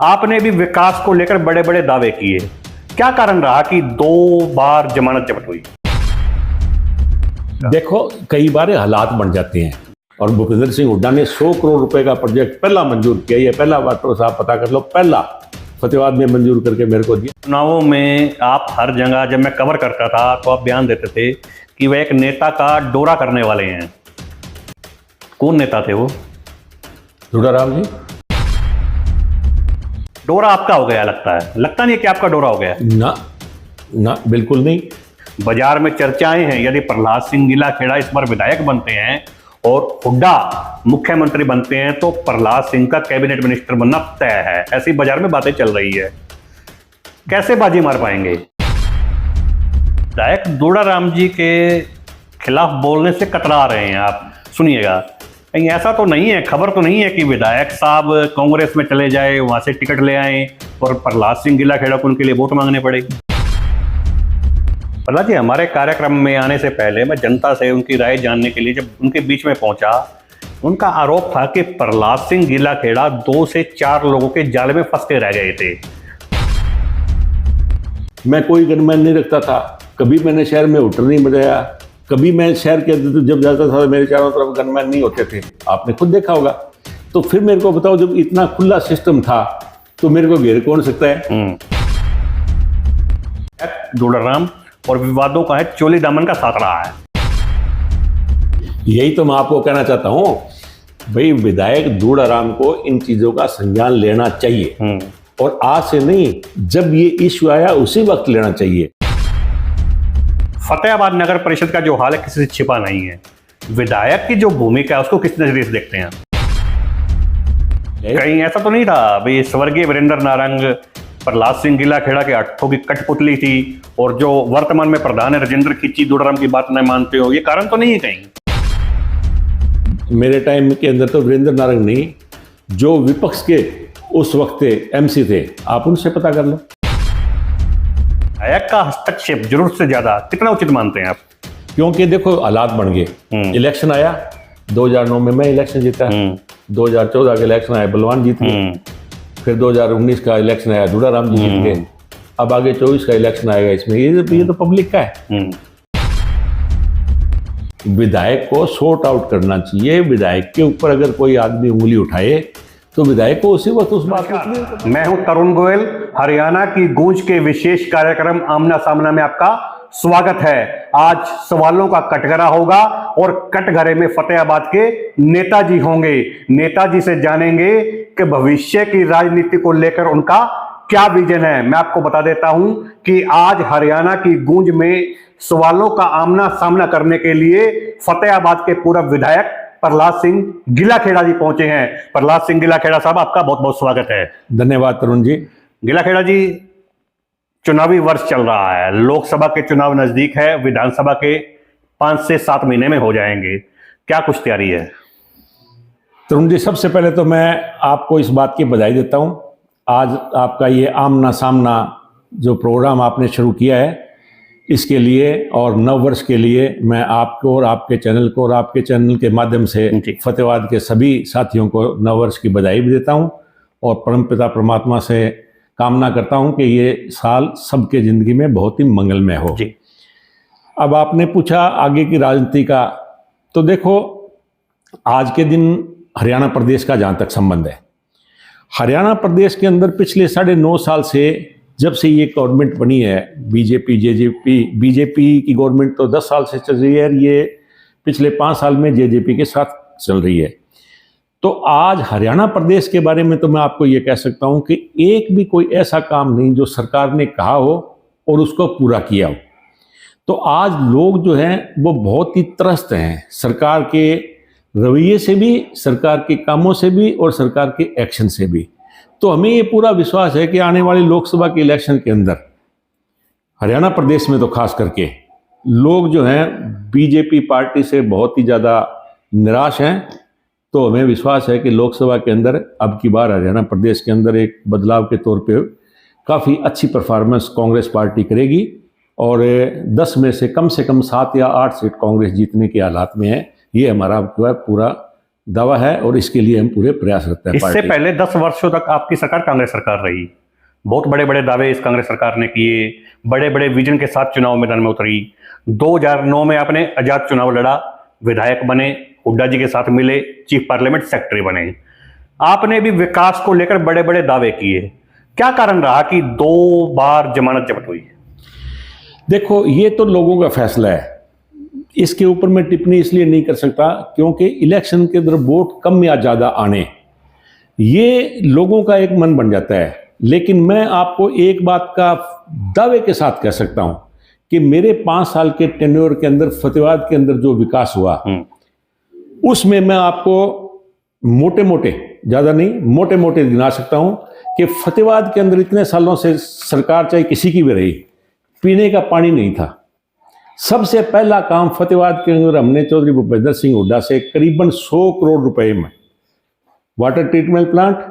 आपने भी विकास को लेकर बड़े बड़े दावे किए, क्या कारण रहा कि 2 बार जमानत जब्त हुई? देखो, कई बार हालात बन जाते हैं और भूपेंद्र सिंह हुड्डा ने 100 करोड़ रुपए का प्रोजेक्ट पहला मंजूर किया। ये पहला बात तो साहब पता कर लो, पहला फतेहाबाद में मंजूर करके मेरे को दिया। चुनावों में आप हर जगह, जब मैं कवर करता था तो आप बयान देते थे कि वह एक नेता का डोरा करने वाले हैं। कौन नेता थे वो? दुड़ाराम जी। डोरा आपका हो गया लगता है? लगता नहीं है कि आपका डोरा हो गया? ना ना, बिल्कुल नहीं। बाजार में चर्चाएं हैं, यदि प्रहलाद सिंह गिलाखेड़ा इस बार विधायक बनते हैं और हुड्डा मुख्यमंत्री बनते हैं तो प्रहलाद सिंह का कैबिनेट मिनिस्टर बनना तय है। ऐसी बाजार में बातें चल रही है, कैसे बाजी मार पाएंगे? विधायक दुड़ाराम जी के खिलाफ बोलने से कतरा रहे हैं आप। सुनिएगा, कहीं ऐसा तो नहीं है, खबर तो नहीं है कि विधायक साहब कांग्रेस में चले जाए, वहां से टिकट ले आए और प्रहलाद सिंह गिलाखेड़ा को उनके लिए वोट मांगने पड़े? प्रहलाद जी, हमारे कार्यक्रम में आने से पहले मैं जनता से उनकी राय जानने के लिए जब उनके बीच में पहुंचा, उनका आरोप था कि प्रहलाद सिंह गिलाखेड़ा 2 से 4 लोगों के जाल में फंस के रह गए थे। मैं कोई गनमैन नहीं रखता था, कभी मैंने शहर में होटल नहीं बजाया, कभी मैं शहर के जब जाता था मेरे चारों तरफ गनमैन नहीं होते थे, आपने खुद देखा होगा। तो फिर मेरे को बताओ, जब इतना खुला सिस्टम था तो मेरे को घेर कौन सकता है? दुड़ाराम और विवादों का है चोली दामन का साथ रहा है। यही तो मैं आपको कहना चाहता हूं भाई, विधायक दुड़ाराम को इन चीजों का संज्ञान लेना चाहिए और आज से नहीं, जब ये इश्यू आया उसी वक्त लेना चाहिए। फतेहाबाद नगर परिषद का जो हाल है किसी से छिपा नहीं है। विधायक की जो भूमिका है उसको किस नजरिए से देखते हैं? कहीं ऐसा तो नहीं था भाई स्वर्गीय वीरेंद्र नारंग प्रहलाद सिंह गिलाखेड़ा के हट्ठों की कठपुतली थी और जो वर्तमान में प्रधान है राजेंद्र खिच्ची दुड़ाराम की बात नहीं मानते हो? ये कारण तो नहीं है कहीं? मेरे टाइम के अंदर तो वीरेंद्र नारंग नहीं, जो विपक्ष के उस वक्त एमसी थे, आप उनसे पता कर लो। विधायक का हस्तक्षेप जरूरत से ज्यादा कितना उचित मानते हैं आप? क्योंकि देखो हालात बन गए, इलेक्शन आया 2009 में मैं इलेक्शन जीता, 2014 का इलेक्शन आया बलवान जीत गए, फिर 2019 का इलेक्शन आया दुड़ाराम जी जीत गए, अब आगे 24 का इलेक्शन आएगा। इसमें ये तो पब्लिक का है। विधायक को सॉर्ट आउट करना चाहिए। विधायक के ऊपर अगर कोई आदमी उंगली उठाए तो विधायक को उसी वक्त उस बात को। मैं हूं तरुण गोयल, हरियाणा की गूंज के विशेष कार्यक्रम आमना सामना में आपका स्वागत है। आज सवालों का कटघरा होगा और कटघरे में फतेहाबाद के नेताजी होंगे। नेताजी से जानेंगे कि भविष्य की राजनीति को लेकर उनका क्या विजन है। मैं आपको बता देता हूं कि आज हरियाणा की गूंज में सवालों का आमना सामना करने के लिए फतेहाबाद के पूर्व विधायक प्रहलाद सिंह गिलाखेड़ा जी पहुंचे हैं। प्रहलाद सिंह गिलाखेड़ा साहब, आपका बहुत बहुत स्वागत है। धन्यवाद तरुण जी। गिलाखेड़ा जी, चुनावी वर्ष चल रहा है, लोकसभा के चुनाव नजदीक है, विधानसभा के 5 से 7 महीने में हो जाएंगे, क्या कुछ तैयारी है? तरुण जी, सबसे पहले तो मैं आपको इस बात की बधाई देता हूं। आज आपका ये आमना सामना जो प्रोग्राम आपने शुरू किया है, इसके लिए और नव वर्ष के लिए मैं आपको और आपके चैनल को और आपके चैनल के माध्यम से फतेहाबाद के सभी साथियों को नव वर्ष की बधाई भी देता हूं और परमपिता परमात्मा से कामना करता हूं कि ये साल सबके ज़िंदगी में बहुत ही मंगलमय हो। अब आपने पूछा आगे की राजनीति का, तो देखो आज के दिन हरियाणा प्रदेश का जहाँ तक संबंध है, हरियाणा प्रदेश के अंदर पिछले 9.5 साल से, जब से ये गवर्नमेंट बनी है बीजेपी की गवर्नमेंट तो 10 साल से चल रही है, ये पिछले 5 साल में जेजेपी के साथ चल रही है। तो आज हरियाणा प्रदेश के बारे में तो मैं आपको ये कह सकता हूँ कि एक भी कोई ऐसा काम नहीं जो सरकार ने कहा हो और उसको पूरा किया हो। तो आज लोग जो हैं वो बहुत ही त्रस्त हैं सरकार के रवैये से भी, सरकार के कामों से भी और सरकार के एक्शन से भी। तो हमें ये पूरा विश्वास है कि आने वाली लोकसभा के इलेक्शन के अंदर हरियाणा प्रदेश में तो खास करके लोग जो हैं बीजेपी पार्टी से बहुत ही ज़्यादा निराश हैं। तो हमें विश्वास है कि लोकसभा के अंदर अब की बार हरियाणा प्रदेश के अंदर एक बदलाव के तौर पे काफ़ी अच्छी परफॉर्मेंस कांग्रेस पार्टी करेगी और 10 में से कम 7 या 8 सीट कांग्रेस जीतने के हालात में है। ये हमारा पूरा दावा है और इसके लिए हम पूरे प्रयासरत हैं। इससे पहले 10 वर्षों तक आपकी सरकार कांग्रेस सरकार रही, बहुत बड़े बड़े दावे इस कांग्रेस सरकार ने किए, बड़े बड़े विजन के साथ चुनाव मैदान में उतरी। 2009 में आपने आजाद चुनाव लड़ा, विधायक बने, हुड्डा जी के साथ मिले, चीफ पार्लियामेंट सेक्रेटरी बने। आपने भी विकास को लेकर बड़े बड़े दावे किए। क्या कारण रहा कि 2 बार जमानत जब्त हुई? देखो, ये तो लोगों का फैसला है, इसके ऊपर मैं टिप्पणी इसलिए नहीं कर सकता क्योंकि इलेक्शन के अंदर वोट कम या ज़्यादा आने, ये लोगों का एक मन बन जाता है। लेकिन मैं आपको एक बात का दावे के साथ कह सकता हूं कि मेरे 5 साल के टेन्योर के अंदर फतेहाबाद के अंदर जो विकास हुआ, उसमें मैं आपको मोटे मोटे, ज़्यादा नहीं, मोटे मोटे गिना सकता हूं कि फतेहाबाद के अंदर इतने सालों से सरकार चाहे किसी की भी रही, पीने का पानी नहीं था। सबसे पहला काम फतेहाबाद के अंदर हमने चौधरी भूपेंद्र सिंह हुड्डा से करीबन 100 करोड़ रुपए में वाटर ट्रीटमेंट प्लांट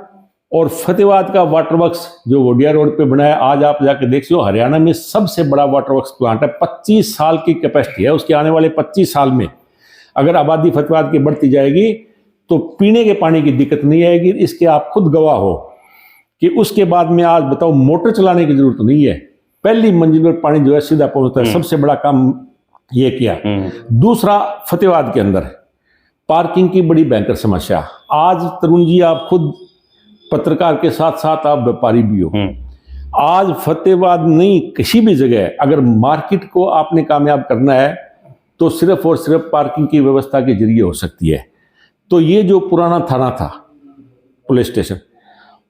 और फतेहाबाद का वाटर वर्क्स जो वोडिया रोड पे बनाया, आज आप जाके देखिए हरियाणा में सबसे बड़ा वाटर वर्क्स प्लांट है। 25 साल की कैपेसिटी है उसके। आने वाले 25 साल में अगर आबादी फतेहाबाद की बढ़ती जाएगी तो पीने के पानी की दिक्कत नहीं आएगी। इसके आप खुद गवाह हो कि उसके बाद में आज बताओ मोटर चलाने की जरूरत नहीं है, पहली मंजिल पर पानी जो है सीधा पहुंचता है। सबसे बड़ा काम ये किया। दूसरा, फतेहाबाद के अंदर पार्किंग की बड़ी भयंकर समस्या। आज तरुण जी, आप खुद पत्रकार के साथ साथ आप व्यापारी भी हो, आज फतेहाबाद नहीं किसी भी जगह अगर मार्केट को आपने कामयाब करना है तो सिर्फ और सिर्फ पार्किंग की व्यवस्था के जरिए हो सकती है। तो ये जो पुराना थाना था, पुलिस स्टेशन,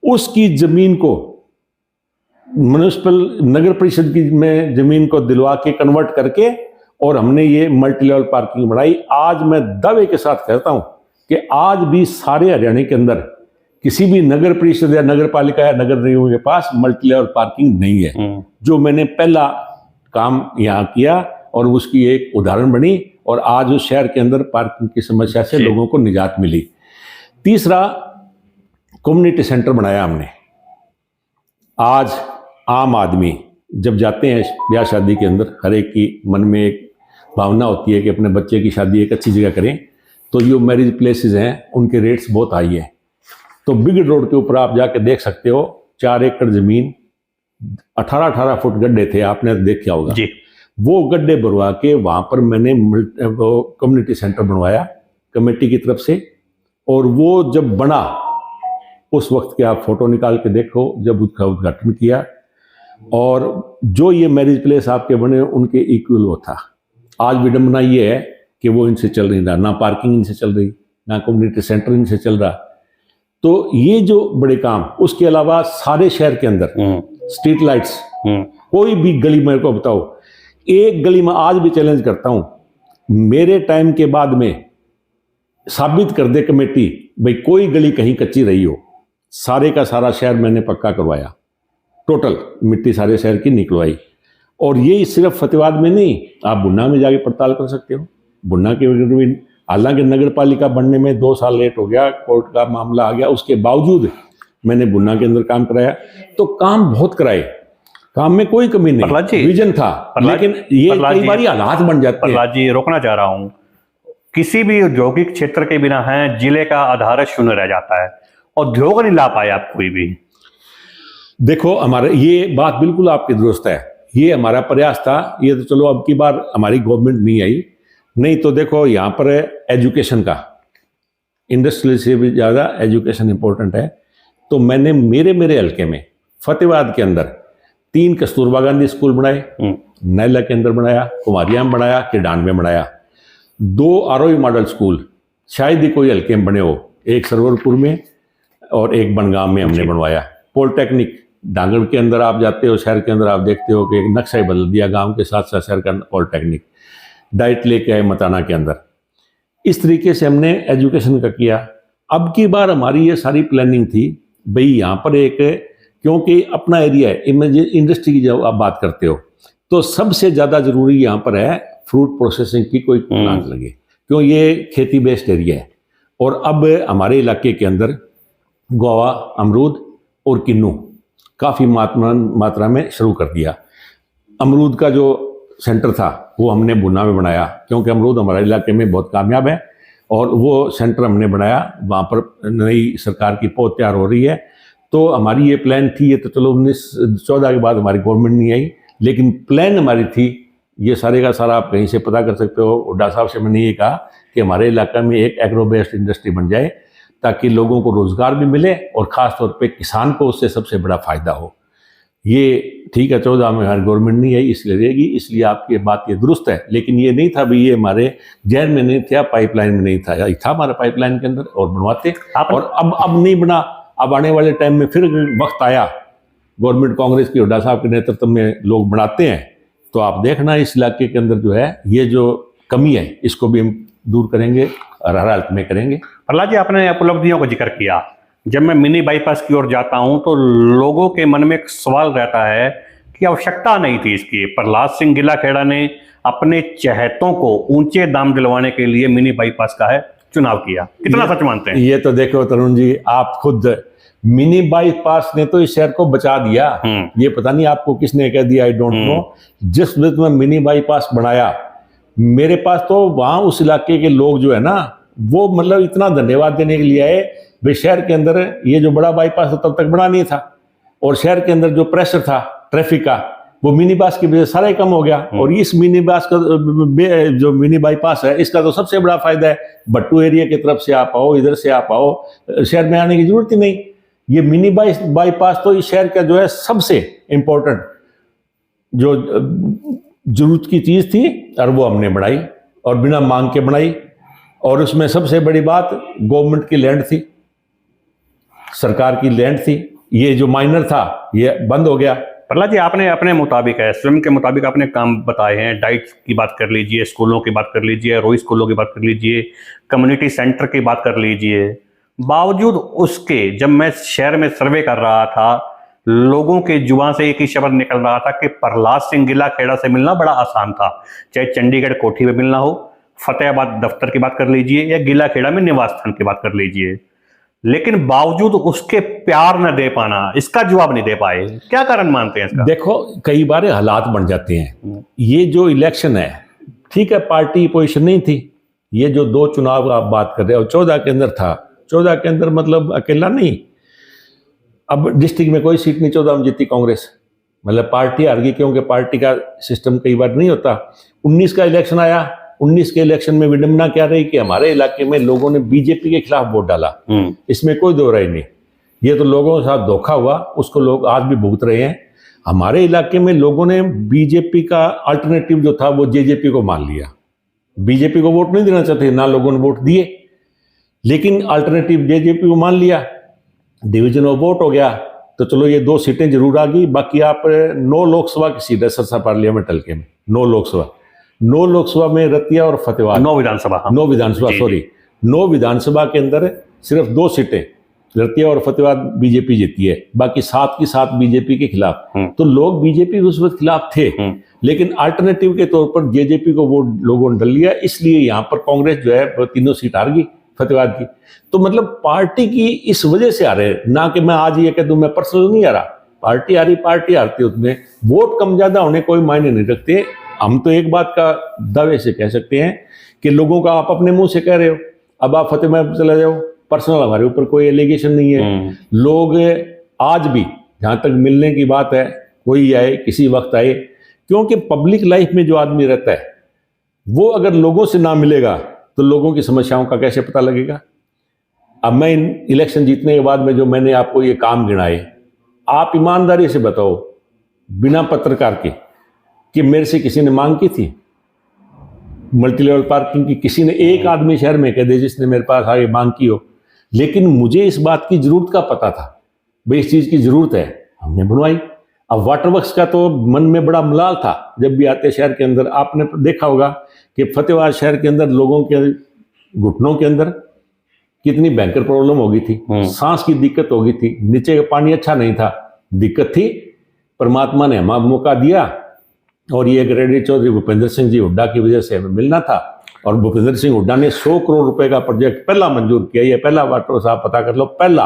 उसकी जमीन को म्युनिसिपल नगर परिषद की में जमीन को दिलवा के कन्वर्ट करके और हमने ये मल्टी लेवल पार्किंग बनाई। आज मैं दावे के साथ कहता हूं कि आज भी सारे हरियाणा के अंदर किसी भी नगर परिषद या नगर पालिका या नगर निगम के पास मल्टी लेवल पार्किंग नहीं है। जो मैंने पहला काम यहाँ किया और उसकी एक उदाहरण बनी और आज उस शहर के अंदर पार्किंग की समस्या से लोगों को निजात मिली। तीसरा, कम्युनिटी सेंटर बनाया हमने। आज आम आदमी जब जाते हैं ब्याह शादी के अंदर, हर एक की मन में एक भावना होती है कि अपने बच्चे की शादी एक अच्छी जगह करें, तो जो मैरिज प्लेसेस हैं उनके रेट्स बहुत हाई है। तो बिग रोड के ऊपर आप जाके देख सकते हो, 4 एकड़ जमीन, 18-18 फुट गड्ढे थे, आपने देखा होगा जी। वो गड्ढे भरवा के वहां पर मैंने कम्युनिटी सेंटर बनवाया कमेटी की तरफ से। और वो जब बना, उस वक्त के आप फोटो निकाल के देखो, जब उसका उद्घाटन किया और जो ये मैरिज प्लेस आपके बने उनके इक्वल वो था। आज विडंबना ये है कि वो इनसे चल नहीं रहा, ना पार्किंग इनसे चल रही, ना कम्युनिटी सेंटर इनसे चल रहा। तो ये जो बड़े काम, उसके अलावा सारे शहर के अंदर स्ट्रीट लाइट्स, कोई भी गली मेरे को बताओ, एक गली में आज भी चैलेंज करता हूं, मेरे टाइम के बाद में साबित कर दे कमेटी भाई कोई गली कहीं कच्ची रही हो। सारे का सारा शहर मैंने पक्का करवाया, टोटल मिट्टी सारे शहर की निकलवाई। और ये सिर्फ फतेहाबाद में नहीं, आप बुन्ना में जाके पड़ताल कर सकते हो। बुन्ना के भी हालांकि नगर पालिका बनने में 2 साल लेट हो गया, कोर्ट का मामला आ गया, उसके बावजूद मैंने बुन्ना के अंदर काम कराया। तो काम बहुत कराए, काम में कोई कमी नहीं, विजन था, लेकिन ये कई बार हालात बन जाते हैं। प्रहलाद जी, रोकना चाह रहा हूं, किसी भी औद्योगिक क्षेत्र के बिना है जिले का आधार शून्य रह जाता है, उद्योग नहीं ला पाए आप कोई भी। देखो, हमारे ये बात बिल्कुल आपकी दुरुस्त है, ये हमारा प्रयास था। ये तो चलो अब की बार हमारी गवर्नमेंट नहीं आई, नहीं तो देखो यहाँ पर एजुकेशन का, इंडस्ट्री से भी ज़्यादा एजुकेशन इंपॉर्टेंट है। तो मैंने मेरे हल्के में फतेहाबाद के अंदर 3 कस्तूरबा गांधी स्कूल बनाए, नैला के अंदर बनाया, कुमारियां में बनाया, किडान में बनाया। 2 आरोही मॉडल स्कूल शायद ही कोई हल्के में बने हो, एक सरवरपुर में और एक बनगाम में हमने बनवाया। पॉलिटेक्निक डांगड़ के अंदर आप जाते हो, शहर के अंदर आप देखते हो कि एक नक्शा ही बदल दिया, गांव के साथ साथ शहर का पॉलिटेक्निक। डाइट लेके आए मताना के अंदर। इस तरीके से हमने एजुकेशन का किया। अब की बार हमारी ये सारी प्लानिंग थी भाई यहाँ पर एक, क्योंकि अपना एरिया है, इंडस्ट्री की जब आप बात करते हो तो सबसे ज़्यादा ज़रूरी यहाँ पर है फ्रूट प्रोसेसिंग की कोई प्लांट लगे, क्यों ये खेती बेस्ड एरिया है। और अब हमारे इलाके के अंदर गोवा, अमरूद और किन्नू काफ़ी मात्रा में शुरू कर दिया। अमरूद का जो सेंटर था वो हमने बुन्ना में बनाया, क्योंकि अमरूद हमारे इलाके में बहुत कामयाब है और वो सेंटर हमने बनाया, वहाँ पर नई सरकार की पहुँच तैयार हो रही है। तो हमारी ये प्लान थी, ये तो चलो 1914 के बाद हमारी गवर्नमेंट नहीं आई, लेकिन प्लान हमारी थी, ये सारे का सारा आप कहीं से पता कर सकते हो। हुड्डा साहब से मैंने ये कहा कि हमारे इलाका में एक एग्रो बेस्ड इंडस्ट्री बन जाए ताकि लोगों को रोजगार भी मिले और ख़ास तौर पे किसान को उससे सबसे बड़ा फ़ायदा हो। ये ठीक है, 14 में हमारी गवर्नमेंट नहीं आई इसलिए रहेगी, इसलिए आपकी बात ये दुरुस्त है, लेकिन ये नहीं था भी ये हमारे जहन में नहीं था, पाइपलाइन में नहीं था, ये था हमारे पाइपलाइन के अंदर और बनवाते। और अब नहीं बना, अब आने वाले टाइम में फिर वक्त आया, गवर्नमेंट कांग्रेस की हुड्डा साहब के नेतृत्व में लोग बनाते हैं, तो आप देखना इस इलाके के अंदर जो है ये जो कमी है इसको भी हम दूर करेंगे और हर हालत में करेंगे। प्रहलाद जी, आपने उपलब्धियों का जिक्र किया। जब मैं मिनी बाईपास की ओर जाता हूं तो लोगों के मन में एक सवाल रहता है कि आवश्यकता नहीं थी इसकी। प्रहलाद सिंह गिलाखेड़ा ने अपने चहेतों को ऊंचे दाम दिलवाने के लिए मिनी बाईपास का चुनाव किया, कितना सच मानते हैं? ये तो देखो तरुण जी, आप खुद मिनी बाईपास ने तो इस शहर को बचा दिया। ये पता नहीं आपको किसने कह दिया, आई डोंट नो। जिस वक्त में मिनी बाईपास बनाया, मेरे पास तो वहां उस इलाके के लोग जो है ना, वो मतलब इतना धन्यवाद देने के लिए आए। वे शहर के अंदर ये जो बड़ा बाईपास तब तक बना नहीं था, और शहर के अंदर जो प्रेशर था ट्रैफिक का, वो मिनी बास की वजह से सारा ही कम हो गया। और इस मिनी बास का जो मिनी बाईपास है, इसका तो सबसे बड़ा फायदा है, भट्टू एरिया की तरफ से आप आओ, इधर से आप आओ, शहर में आने की जरूरत ही नहीं। ये मिनी बाईपास तो इस शहर का जो है सबसे इम्पोर्टेंट जो जरूरत की चीज थी, और वो हमने बढ़ाई और बिना मांग के बढ़ाई। और उसमें सबसे बड़ी बात गवर्नमेंट की लैंड थी, सरकार की लैंड थी। ये जो माइनर था ये बंद हो गया। प्रहलाद जी, आपने अपने मुताबिक स्वयं के मुताबिक आपने काम बताए हैं। डाइट की बात कर लीजिए, स्कूलों की बात कर लीजिए, रोई स्कूलों की बात कर लीजिए, कम्युनिटी सेंटर की बात कर लीजिए। बावजूद उसके जब मैं शहर में सर्वे कर रहा था, लोगों के जुबान से एक ही शब्द निकल रहा था कि प्रहलाद सिंह गिलाखेड़ा से मिलना बड़ा आसान था। चाहे चंडीगढ़ कोठी में मिलना हो, फतेहाबाद दफ्तर की बात कर लीजिए, या गिलाखेड़ा में निवास स्थान की बात कर लीजिए, लेकिन बावजूद उसके प्यार न दे पाना, इसका जवाब नहीं दे पाए। क्या कारण मानते हैं इसका? देखो, कई बार हालात बन जाते हैं। ये जो इलेक्शन है, ठीक है, पार्टी पोजीशन नहीं थी। ये जो दो चुनाव आप बात कर रहे हो, 14 के अंदर था, 14 के अंदर मतलब अकेला नहीं, अब डिस्ट्रिक्ट में कोई सीट नहीं 14 में जीती कांग्रेस, मतलब पार्टी हार गई, क्योंकि पार्टी का सिस्टम कई बार नहीं होता। 19 का इलेक्शन आया, 19 के इलेक्शन में विडंबना क्या रही कि हमारे इलाके में लोगों ने बीजेपी के खिलाफ वोट डाला। इसमें कोई दो राय नहीं, ये तो लोगों के साथ धोखा हुआ, उसको लोग आज भी भुगत रहे हैं। हमारे इलाके में लोगों ने बीजेपी का अल्टरनेटिव जो था वो जेजेपी को मान लिया। बीजेपी को वोट नहीं देना चाहते, ना लोगों ने वोट दिए, लेकिन अल्टरनेटिव जेजेपी को मान लिया। डिवीजन ऑफ वोट हो गया, तो चलो ये 2 सीटें जरूर आ गई। बाकी आप 9 लोकसभा की सीट है सरसा पार्लियामेंट हल्के में, 9 लोकसभा में रतिया और फतेहाबाद, 9 विधानसभा, 9 विधानसभा, सॉरी 9 विधानसभा के अंदर सिर्फ 2 सीटें रतिया और फतेहाबाद बीजेपी जीती है, बाकी 7 की 7 बीजेपी के खिलाफ। तो लोग बीजेपी के उस वक्त खिलाफ थे, लेकिन अल्टरनेटिव के तौर पर जेजेपी को वोट लोगों ने डल लिया, इसलिए यहाँ पर कांग्रेस जो है वो 3 सीट हार गई फतेहाबाद की। तो मतलब पार्टी की इस वजह से आ रहे, ना कि मैं आज ये कह दूं मैं पर्सनल नहीं आ रहा, पार्टी आ रही, पार्टी हारती, उसमें वोट कम ज्यादा होने कोई मायने नहीं रखते। हम तो एक बात का दावे से कह सकते हैं कि लोगों का आप अपने मुंह से कह रहे हो, अब आप फतेहाबाद चले जाओ, पर्सनल हमारे ऊपर कोई एलिगेशन नहीं है। लोग आज भी जहां तक मिलने की बात है, कोई आए किसी वक्त आए, क्योंकि पब्लिक लाइफ में जो आदमी रहता है वो अगर लोगों से ना मिलेगा तो लोगों की समस्याओं का कैसे पता लगेगा। अब मैं इलेक्शन जीतने के बाद में जो मैंने आपको ये काम गिनाए, आप ईमानदारी से बताओ बिना पत्रकार के कि मेरे से किसी ने मांग की थी मल्टी लेवल पार्किंग की? किसी ने एक आदमी शहर में कह दे जिसने मेरे पास आगे मांग की हो। लेकिन मुझे इस बात की जरूरत का पता था, भाई इस चीज की जरूरत है, हमने बनवाई। अब वाटर वर्क्स का तो मन में बड़ा मलाल था जब भी आते शहर के अंदर। आपने देखा होगा कि फतेहाबाद शहर के अंदर लोगों के घुटनों के अंदर कितनी भयंकर प्रॉब्लम हो गई थी, सांस की दिक्कत हो गई थी, नीचे का पानी अच्छा नहीं था, दिक्कत थी। परमात्मा ने हमें मौका दिया और ये ग्रेडी चौधरी भूपेंद्र सिंह जी हुड्डा की वजह से हमें मिलना था, और भूपेंद्र सिंह हुड्डा ने 100 करोड़ रुपए का प्रोजेक्ट पहला मंजूर किया। ये पहला वाटर साहब पता कर लो, पहला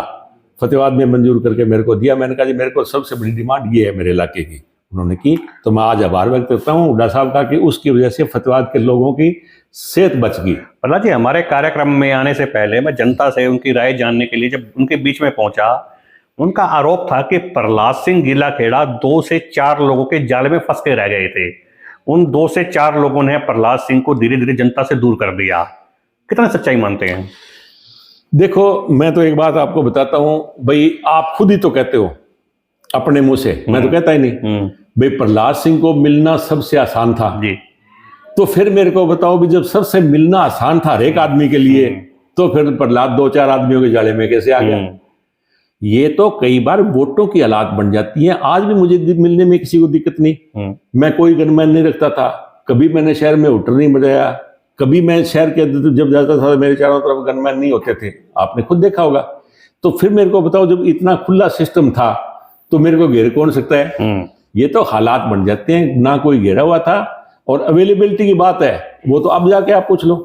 फतेहाबाद में मंजूर करके मेरे को दिया। मैंने कहा जी मेरे को सबसे बड़ी डिमांड ये है मेरे इलाके की, उन्होंने की। तो मैं आज आभार व्यक्त करता हूँ हुड्डा साहब का कि उसकी वजह से फतेहाबाद के लोगों की सेहत बच गई। प्रहलाद जी, हमारे कार्यक्रम में आने से पहले मैं जनता से उनकी राय जानने के लिए जब उनके बीच में पहुंचा, उनका आरोप था कि प्रहलाद सिंह गीलाखेड़ा 2 से 4 लोगों के जाल में फंस के रह गए थे। उन 2 से 4 लोगों ने प्रहलाद सिंह को धीरे धीरे जनता से दूर कर दिया। कितना सच्चाई मानते हैं? देखो, मैं तो एक बात आपको बताता हूं भाई, आप खुद ही तो कहते हो अपने मुंह से, मैं तो कहता ही नहीं भाई प्रहलाद सिंह को मिलना सबसे आसान था जी। तो फिर मेरे को बताओ भी, जब सबसे मिलना आसान था हर एक आदमी के लिए, तो फिर प्रहलाद 2-4 आदमियों के जाले में कैसे आ गया? ये तो कई बार वोटों की हालात बन जाती है। आज भी मुझे मिलने में किसी को दिक्कत नहीं। मैं कोई गनमैन नहीं रखता था, कभी मैंने शहर में हुटर नहीं बजाया, कभी मैं शहर के जब जाता था मेरे चारों तरफ गनमैन नहीं होते थे, आपने खुद देखा होगा। तो फिर मेरे को बताओ, जब इतना खुला सिस्टम था तो मेरे को घेर कौन सकता है? ये तो हालात बन जाते हैं, ना कोई घेरा हुआ था। और अवेलेबिलिटी की बात है, वो तो अब जाके आप पूछ लो।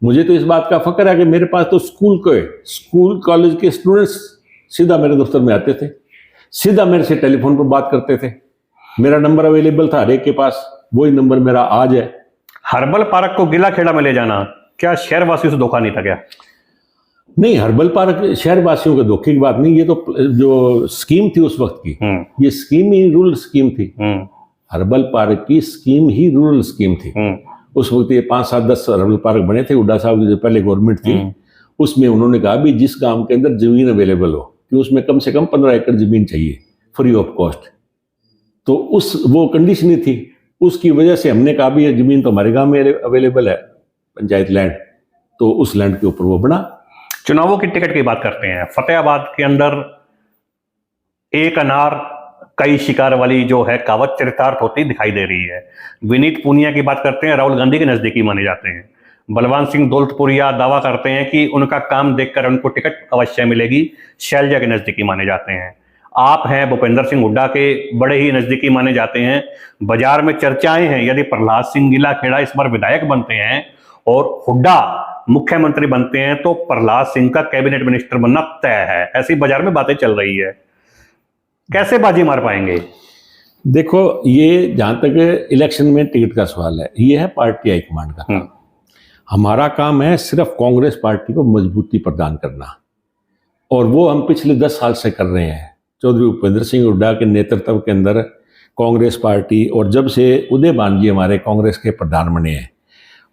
मुझे तो इस बात का फक्र है कि मेरे पास तो स्कूल कॉलेज के स्टूडेंट्स सीधा मेरे दफ्तर में आते थे, सीधा मेरे से टेलीफोन पर बात करते थे। मेरा नंबर अवेलेबल था हर एक के पास, वही नंबर मेरा आज है। हर्बल पार्क को गीलाखेड़ा में ले जाना क्या शहरवासियों से धोखा नहीं था क्या? नहीं, हर्बल पार्क शहरवासियों के धोखे की बात नहीं, ये तो जो स्कीम थी उस वक्त की, ये स्कीम ही रूरल स्कीम थी। हर्बल पार्क की स्कीम ही रूरल स्कीम थी। उस वक्त ये 5, 7, 10 हर्बल पार्क बने थे। हुड्डा साहब की जो पहले गवर्नमेंट थी, उसमें उन्होंने कहा भी जिस गांव के अंदर जमीन अवेलेबल हो कि उसमें कम से कम 15 एकड़ जमीन चाहिए फ्री ऑफ कॉस्ट। तो वो कंडीशन ही थी। उसकी वजह से हमने कहा भी ये जमीन तो हमारे गांव में अवेलेबल है, पंचायत लैंड, तो उस लैंड के ऊपर वो बना। चुनावों की टिकट की बात करते हैं, फतेहाबाद के अंदर एक अनार कई शिकार वाली जो है कहावत चरितार्थ होती दिखाई दे रही है। विनीत पूनिया की बात करते हैं, राहुल गांधी के नजदीकी माने जाते हैं। बलवान सिंह दौलतपुरिया दावा करते हैं कि उनका काम देखकर उनको टिकट अवश्य मिलेगी, शैलजा के नजदीकी माने जाते हैं। आप हैं भूपेंद्र सिंह हुड्डा के बड़े ही नजदीकी माने जाते हैं। बाजार में चर्चाएं हैं, यदि प्रहलाद सिंह गीलाखेड़ा इस बार विधायक बनते हैं और हुड्डा मुख्यमंत्री बनते हैं तो प्रहलाद सिंह का कैबिनेट मिनिस्टर बनना तय है। ऐसी बाजार में बातें चल रही है, कैसे बाजी मार पाएंगे? देखो, ये जहां तक इलेक्शन में टिकट का सवाल है, ये है पार्टी हाईकमांड का काम। हमारा काम है सिर्फ कांग्रेस पार्टी को मजबूती प्रदान करना, और वो हम पिछले 10 साल से कर रहे हैं। चौधरी भूपेंद्र सिंह हुड्डा के नेतृत्व के अंदर कांग्रेस पार्टी, और जब से उदयभान जी हमारे कांग्रेस के प्रधान बने हैं,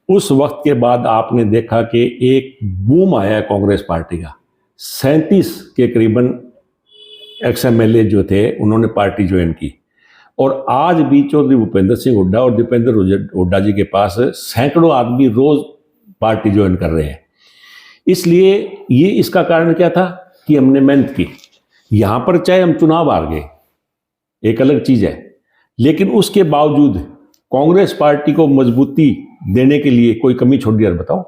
उस वक्त के बाद आपने देखा कि एक बूम आया कांग्रेस पार्टी का। 37 के करीबन XMLA जो थे उन्होंने पार्टी ज्वाइन की, और आज भी चौधरी भूपेंद्र सिंह हुड्डा और दीपेंद्र हुड्डा जी के पास सैकड़ों आदमी रोज पार्टी ज्वाइन कर रहे हैं। इसलिए ये इसका कारण क्या था कि हमने मेहनत की। यहाँ पर चाहे हम चुनाव हार गए, एक अलग चीज़ है, लेकिन उसके बावजूद कांग्रेस पार्टी को मजबूती देने के लिए कोई कमी छोड़ दिया? बताओ,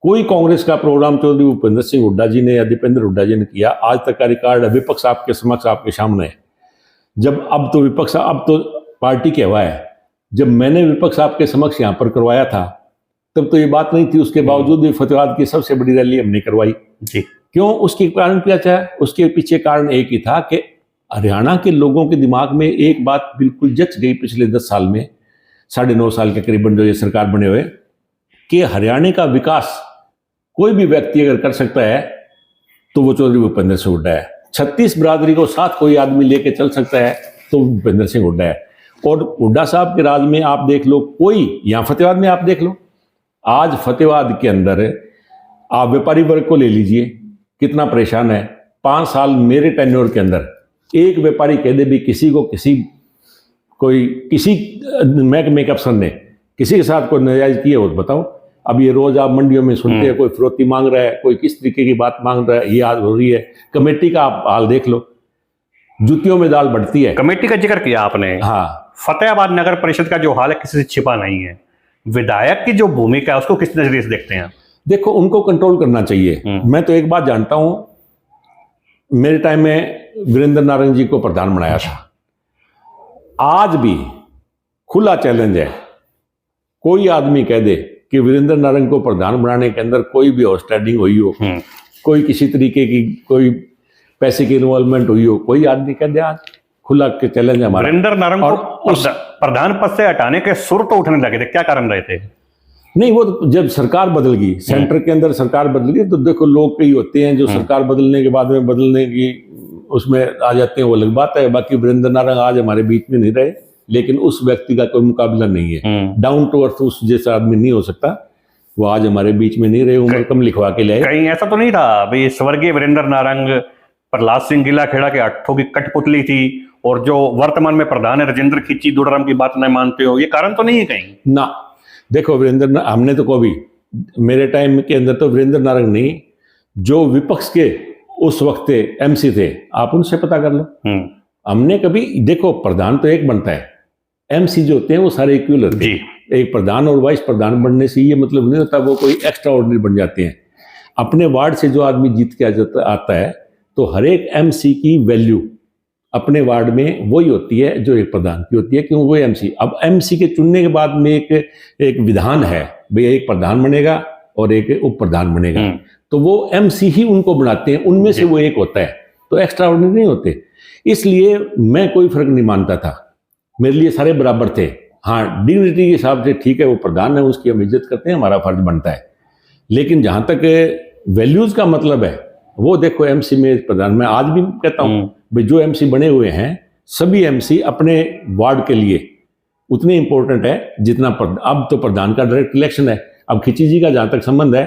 कोई कांग्रेस का प्रोग्राम चौधरी भूपेंद्र सिंह हुड्डा जी ने या दीपेंद्र हुड्डा जी ने किया? आज तक का रिकॉर्ड विपक्ष आपके समक्ष, आपके सामने है। जब अब तो विपक्ष, अब तो पार्टी की हवा है। जब मैंने विपक्ष आपके समक्ष यहाँ पर करवाया था तब तो ये बात नहीं थी, उसके बावजूद भी फतेहाबाद की सबसे बड़ी रैली हमने करवाई जी। क्यों? उसके कारण क्या चाहे, उसके पीछे कारण एक ही था कि हरियाणा के लोगों के दिमाग में एक बात बिल्कुल जच गई पिछले 10 साल में, 9.5 साल के करीबन जो ये सरकार बने हुए, कि हरियाणा का विकास कोई भी व्यक्ति अगर कर सकता है तो वो चौधरी भूपेंद्र सिंह हुड्डा है। 36 बिरादरी को साथ कोई आदमी लेके चल सकता है तो भूपेंद्र सिंह हुड्डा है। और हुड्डा साहब के राज में आप देख लो, कोई यहाँ फतेहाबाद में आप देख लो, आज फतेहाबाद के अंदर आप व्यापारी वर्ग को ले लीजिए, कितना परेशान है। 5 साल मेरे टेन्योर के अंदर एक व्यापारी कह दे भी किसी महकमे के अफसर ने किसी के साथ कोई नाजायज किया हो तो बताओ। अब ये रोज आप मंडियों में सुनते हैं, कोई फिरौती मांग रहा है, कोई किस तरीके की बात मांग रहा है, ये आज हो रही है। कमेटी का आप हाल देख लो, जुतियों में दाल बढ़ती है। कमेटी का जिक्र किया आपने, हाँ। फतेहाबाद नगर परिषद का जो हाल है किसी से छिपा नहीं है। विधायक की जो भूमिका है उसको किस नजरिए से देखते हैं? देखो, उनको कंट्रोल करना चाहिए। मैं तो एक बात जानता हूं, मेरे टाइम में वीरेंद्र नारंग जी को प्रधान बनाया था। आज भी खुला चैलेंज है, कोई आदमी कह दे कि वीरेंद्र नारंग को प्रधान बनाने के अंदर कोई भी आउटस्टैंडिंग हुई हो, कोई किसी तरीके की कोई पैसे की इन्वॉल्वमेंट हुई हो, कोई आदमी कह दे, आज खुला के चैलेंज है हमारा। वीरेंद्र नारंग को प्रधान पद से हटाने के सुर तो उठने लगे थे, क्या कारण रहे थे? नहीं, वो तो जब सरकार बदल गई, सेंटर के अंदर सरकार बदल गई, तो देखो लोग कई होते हैं जो सरकार बदलने के बाद में बदलने की उसमें आ जाते हैं, वो अलग बात है। बाकी वीरेंद्र नारंग आज हमारे बीच में नहीं रहे, लेकिन उस व्यक्ति का कोई मुकाबला नहीं है। डाउन टू अर्थ उस जैसा आदमी नहीं हो सकता, वो आज हमारे बीच में नहीं रहे, उम्र कम लिखवा के ले। कहीं ऐसा तो नहीं था भाई स्वर्गीय वीरेंद्र नारंग प्रहलाद सिंह गिलाखेड़ा के हट्ठों की कठपुतली थी, और जो वर्तमान में प्रधान है राजेंद्र खिच्ची दूराराम की बात नहीं मानते हो, ये कारण तो नहीं है कहीं? ना, देखो हमने तो कभी मेरे टाइम के अंदर तो वीरेंद्र नारंग नहीं, जो विपक्ष के उस वक्त एमसी थे, आप उनसे पता कर लो। हमने कभी, देखो प्रधान तो एक बनता है, एमसी जो होते हैं वो सारे इक्वल होते हैं। एक प्रधान और वाइस प्रधान बनने से ये मतलब नहीं होता वो कोई एक्स्ट्रा ऑर्डिनरी बन जाते हैं। अपने वार्ड से जो आदमी जीत के आता है, तो हर एक एमसी की वैल्यू अपने वार्ड में वही होती है जो एक प्रधान की होती है, क्योंकि वो एमसी, अब एमसी के चुनने के बाद में एक विधान है भाई, एक प्रधान बनेगा और एक उप प्रधान बनेगा, तो वो एमसी ही उनको बनाते हैं, उनमें से वो एक होता है, तो एक्स्ट्रा ऑर्डिनरी नहीं होते। इसलिए मैं कोई फर्क नहीं मानता था, मेरे लिए सारे बराबर थे। हाँ, डिग्निटी के हिसाब से ठीक है, वो प्रधान है, उसकी हम इज्जत करते हैं, हमारा फर्ज बनता है। लेकिन जहां तक वैल्यूज का मतलब है, वो देखो एमसी में प्रधान, मैं आज भी कहता हूं भाई जो एमसी बने हुए हैं, सभी एमसी अपने वार्ड के लिए उतने इंपॉर्टेंट है जितना अब तो प्रधान का डायरेक्ट इलेक्शन है। अब खिची जी का जहां तक संबंध है,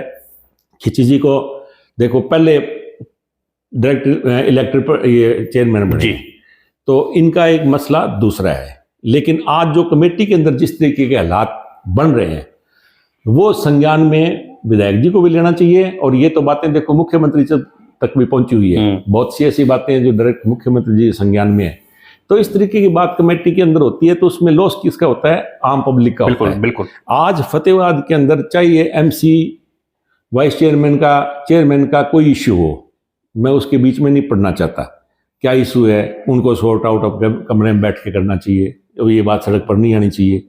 खिची जी को देखो पहले डायरेक्ट इलेक्टेड ये चेयरमैन बने, तो इनका एक मसला दूसरा है। लेकिन आज जो कमेटी के अंदर जिस तरीके के हालात बन रहे हैं, वो संज्ञान में विधायक जी को भी लेना चाहिए। और ये तो बातें देखो मुख्यमंत्री तक भी पहुंची हुई है, बहुत सी ऐसी बातें हैं जो डायरेक्ट मुख्यमंत्री जी संज्ञान में है। तो इस तरीके की बात कमेटी के अंदर होती है, तो उसमें लॉस किसका होता है? आम पब्लिक का होता है। बिल्कुल। आज फतेहाबाद के अंदर चाहे एमसी वाइस चेयरमैन का कोई इश्यू हो, मैं उसके बीच में नहीं पढ़ना चाहता। क्या इशू है, उनको सॉर्ट आउट अपने कमरे में बैठ के करना चाहिए, तो ये बात सड़क पर नहीं आनी चाहिए।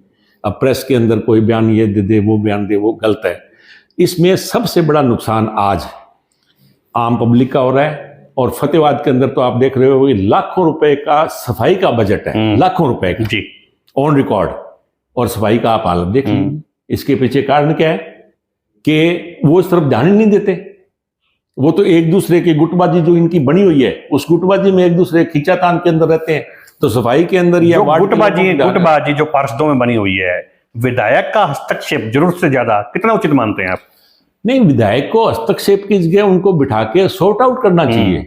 अब प्रेस के अंदर कोई बयान ये दे दे, वो बयान दे, वो गलत है। इसमें सबसे बड़ा नुकसान आज आम पब्लिक का हो रहा है। और फतेहाबाद के अंदर तो आप देख रहे हो कि लाखों रुपए का सफाई का बजट है, लाखों रुपए का जी ऑन रिकॉर्ड, और सफाई का आप हालत देख लीजिए। इसके पीछे कारण क्या है कि वो इस तरफ ध्यान ही नहीं देते। वो तो एक दूसरे की गुटबाजी जो इनकी बनी हुई है, उस गुटबाजी में एक दूसरे खींचातान के अंदर रहते हैं। तो सफाई के अंदर ये गुटबाजी जो पार्षदों में बनी हुई है, विधायक का हस्तक्षेप जरूरत से ज्यादा कितना उचित मानते हैं आप? नहीं, विधायक को हस्तक्षेप की जगह उनको बिठा के सॉर्ट आउट करना चाहिए।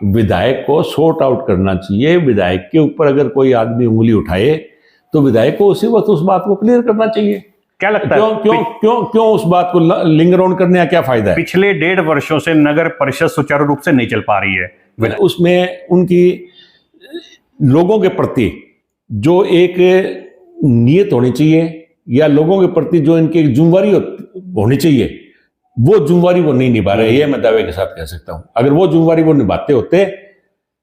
विधायक को सॉर्ट आउट करना चाहिए। विधायक के ऊपर अगर कोई आदमी उंगली उठाए तो विधायक को उसी वक्त उस बात को क्लियर करना चाहिए। क्या लगता है क्यों उस बात को लिंगर ऑन करने का क्या फायदा है? पिछले 1.5 वर्षों से नगर परिषद सुचारू रूप से नहीं चल पा रही है। उसमें उनकी लोगों के प्रति जो एक नियत होनी चाहिए, या लोगों के प्रति जो इनकी जिम्मेवारी होनी चाहिए, वो जिम्मेवारी वो नहीं निभा रहे, ये मैं दावे के साथ कह सकता हूं। अगर वो जिम्मेवारी वो निभाते होते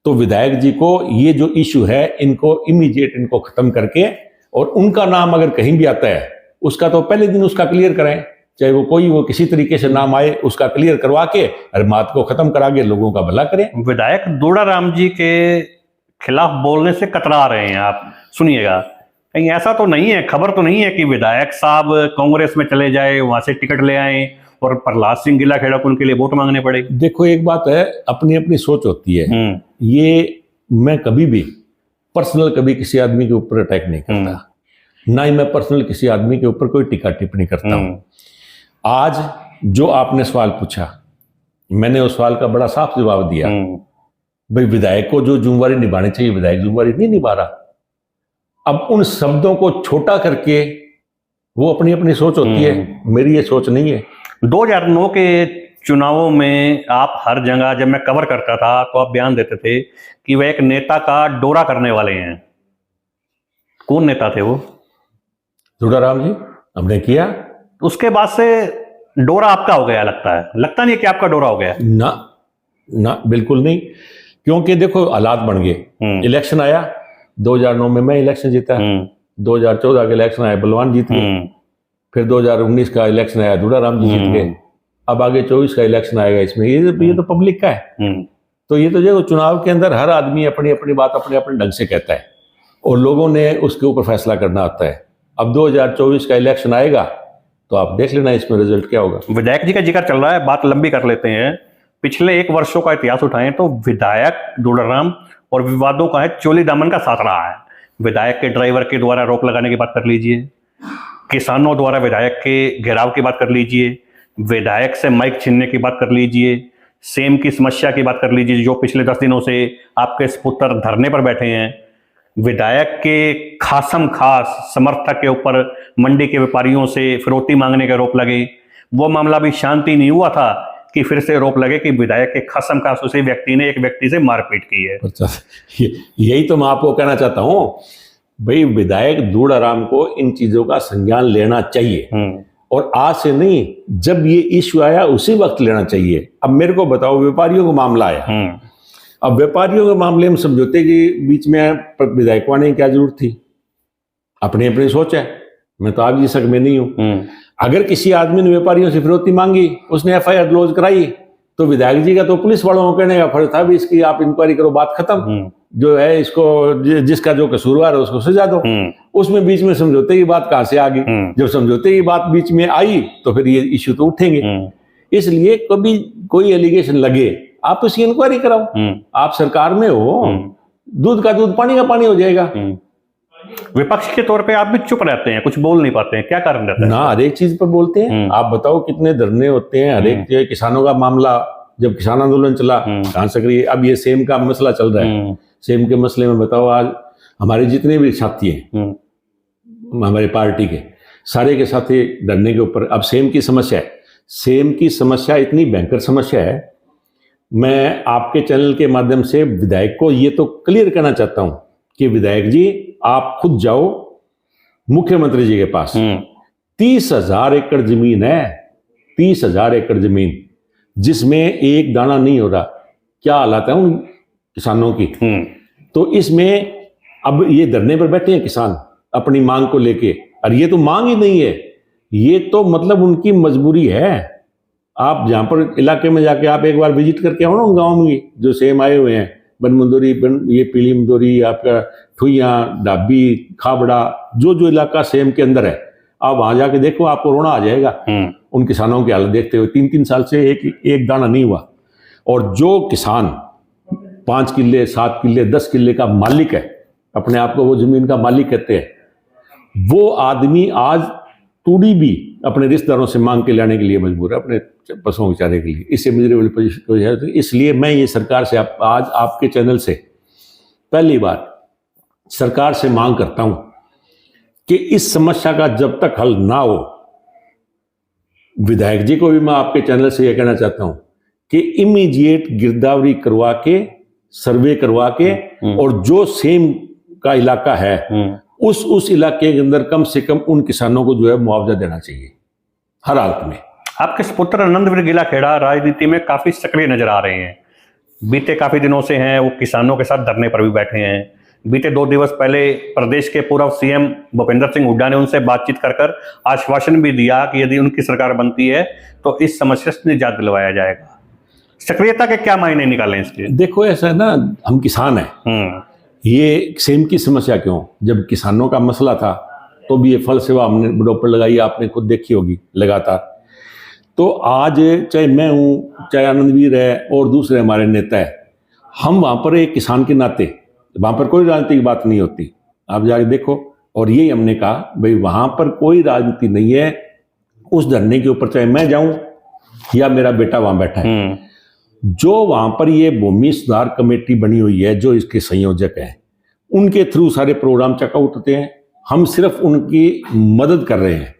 तो विधायक जी को ये जो इशू है, इनको इमीडिएट इनको खत्म करके, और उनका नाम अगर कहीं भी आता है उसका तो पहले दिन उसका क्लियर कराएं, चाहे वो किसी तरीके से नाम आए, उसका क्लियर करवा के हर बात को खत्म करा के लोगों का भला करें। विधायक दूराराम जी के खिलाफ बोलने से कतरा रहे हैं आप, सुनिएगा। कहीं ऐसा तो नहीं है, खबर तो नहीं है कि विधायक साहब कांग्रेस में चले जाए, वहां से टिकट ले आए और प्रहलाद सिंह गिलाखेड़ा को उनके लिए वोट मांगने पड़े? देखो, एक बात है, अपनी अपनी सोच होती है। ये मैं कभी भी पर्सनल कभी किसी आदमी के ऊपर अटैक नहीं करता, ना ही मैं पर्सनल किसी आदमी के ऊपर कोई टिक्का टिप्पणी करता हूं। आज जो आपने सवाल पूछा, मैंने उस सवाल का बड़ा साफ जवाब दिया। भाई, विधायक को जो जिम्मेवारी निभानी चाहिए, विधायक जिम्मेवारी नहीं निभा रहा। अब उन शब्दों को छोटा करके वो अपनी अपनी सोच होती है, मेरी ये सोच नहीं है। 2009 के चुनावों में आप हर जगह, जब मैं कवर करता था तो आप बयान देते थे कि वह एक नेता का डोरा करने वाले हैं। कौन नेता थे वो? दूराराम जी। हमने किया, उसके बाद से डोरा आपका हो गया लगता है? लगता नहीं है कि आपका डोरा हो गया? ना, बिल्कुल नहीं। क्योंकि देखो हालात बन गए। इलेक्शन आया 2009 में, मैं इलेक्शन जीता। 2014 का इलेक्शन आया, बलवान जीत गए। फिर 2019 का इलेक्शन आया, दूराराम जी जीत गए। अब आगे 24 का इलेक्शन आएगा, इसमें ये तो पब्लिक का है। तो ये तो जो चुनाव के अंदर हर आदमी अपनी अपनी बात अपने अपने ढंग से कहता है, और लोगों ने उसके ऊपर फैसला करना होता है। अब 2024 का इलेक्शन आएगा, तो आप देख लेना इसमें रिजल्ट क्या होगा। विधायक जी का जिक्र चल रहा है, बात लंबी कर लेते हैं। पिछले 1 वर्षों का इतिहास उठाएं तो विधायक दुलाराम और विवादों का है चोली दामन का साथ रहा है। विधायक के ड्राइवर के द्वारा रोक लगाने की बात कर लीजिए, किसानों द्वारा विधायक के घेराव की बात कर लीजिए, विधायक से माइक छीनने की बात कर लीजिए, सेम की समस्या की बात कर लीजिए जो पिछले 10 दिनों से आपके सपुत्र धरने पर बैठे हैं, विधायक के खासम खास समर्थक के ऊपर मंडी के व्यापारियों से फिरौती मांगने के आरोप लगे। वो मामला भी शांति नहीं हुआ था कि फिर से आरोप लगे कि विधायक के खासम खास उसी व्यक्ति ने एक व्यक्ति से मारपीट की है। यही तो मैं आपको कहना चाहता हूं भाई, विधायक दुलाराम को इन चीजों का संज्ञान लेना चाहिए और आज से नहीं, जब ये इश्यू आया उसी वक्त लेना चाहिए। अब मेरे को बताओ, व्यापारियों का मामला आया, अब व्यापारियों के मामले में समझौते के बीच में विधायक आने की क्या जरूरत थी? अपनी अपनी सोच है, मैं तो आप जी शक में नहीं हूं। अगर किसी आदमी ने व्यापारियों से फिरौती मांगी, उसने एफआईआर लॉन्च कराई, तो विधायक जी का तो पुलिस वालों को कहने का फर्ज था भी इसकी आप इंक्वायरी करो, बात खत्म, जो है इसको जिसका जो कसूरवार है उसको सजा दो। उसमें बीच में समझौते की बात कहां से आ गई? जब समझौते की बात बीच में आई तो फिर ये इश्यू तो उठेंगे। इसलिए कभी कोई एलिगेशन लगे आप उसकी इंक्वायरी कराओ। आप सरकार में हो, दूध का दूध पानी का पानी हो जाएगा। विपक्ष के तौर पे आप भी चुप रहते हैं, कुछ बोल नहीं पाते हैं, क्या कारण रहता है? ना, हर एक चीज पर बोलते हैं। आप बताओ कितने धरने होते हैं, हर एक किसानों का मामला, जब किसान आंदोलन चला कहां से करिए, अब ये सेम का मसला चल रहा है। सेम के मसले में बताओ, आज हमारे जितने भी साथी हैं हमारी पार्टी के, सारे के साथी धरने के ऊपर। अब सेम की समस्या है, सेम की समस्या इतनी भयंकर समस्या है। मैं आपके चैनल के माध्यम से विधायक को ये तो क्लियर करना चाहता हूं कि विधायक जी आप खुद जाओ मुख्यमंत्री जी के पास। 30,000 एकड़ जमीन है, 30,000 एकड़ जमीन जिसमें एक दाना नहीं हो रहा। क्या हालात है उन किसानों की? तो इसमें अब ये धरने पर बैठे हैं किसान अपनी मांग को लेके, और ये तो मांग ही नहीं है, ये तो मतलब उनकी मजबूरी है। आप जहां पर इलाके में जाके आप एक बार विजिट करके आओ ना उन गाँव में जो सेम आए हुए हैं, बनमंदोरी, ये पीली मंदोरी, आपका ठुइया, डाबी, खाबड़ा, जो इलाका सेम के अंदर है, आप वहां जाके देखो, आपको रोना आ जाएगा उन किसानों की हालत देखते हुए। 3-3 साल से एक दाना नहीं हुआ। और जो किसान 5 किले, 7 किले, 10 किले का मालिक है, अपने आप को वो जमीन का मालिक कहते हैं, वो आदमी आज तूड़ी भी अपने रिश्तेदारों से मांग के लाने के लिए मजबूर है अपने पशुओं के चारे के लिए। इससे मिजरेबल पोजीशन है। तो इसलिए मैं ये सरकार से आज आपके चैनल से पहली बार सरकार से मांग करता हूं कि इस समस्या का जब तक हल ना हो, विधायक जी को भी मैं आपके चैनल से यह कहना चाहता हूं कि इमीडिएट गिरदावरी करवा के, सर्वे करवा के, और जो सेम का इलाका है उस इलाके के अंदर कम से कम उन किसानों को जो है मुआवजा देना चाहिए हर हालत में। आपके सुपुत्र आनंदवीर गिलाखेड़ा राजनीति में काफी सक्रिय नजर आ रहे हैं, बीते काफी दिनों से हैं वो किसानों के साथ धरने पर भी बैठे हैं। बीते 2 दिवस पहले प्रदेश के पूर्व सीएम भूपेंद्र सिंह हुड्डा ने उनसे बातचीत कर आश्वासन भी दिया कि यदि उनकी सरकार बनती है तो इस समस्या से निजात दिलवाया जाएगा। सक्रियता के क्या मायने निकालें इसके? देखो ऐसा है ना, हम किसान हैं, ये सेम की समस्या क्यों? जब किसानों का मसला था तो भी ये फल सेवा हमने बड़ोपर लगाई, आपने खुद देखी होगी लगातार। तो आज चाहे मैं हूँ, चाहे आनंदवीर है और दूसरे हमारे नेता है, हम वहाँ पर एक किसान के नाते, वहाँ पर कोई राजनीति की बात नहीं होती, आप जाके देखो। और यही हमने कहा भाई वहाँ पर कोई राजनीति नहीं है। उस धरने के ऊपर चाहे मैं जाऊँ या मेरा बेटा वहाँ बैठा है, जो वहाँ पर ये भूमि सुधार कमेटी बनी हुई है, जो इसके संयोजक हैं, उनके थ्रू सारे प्रोग्राम चेकआउट होते हैं। हम सिर्फ उनकी मदद कर रहे हैं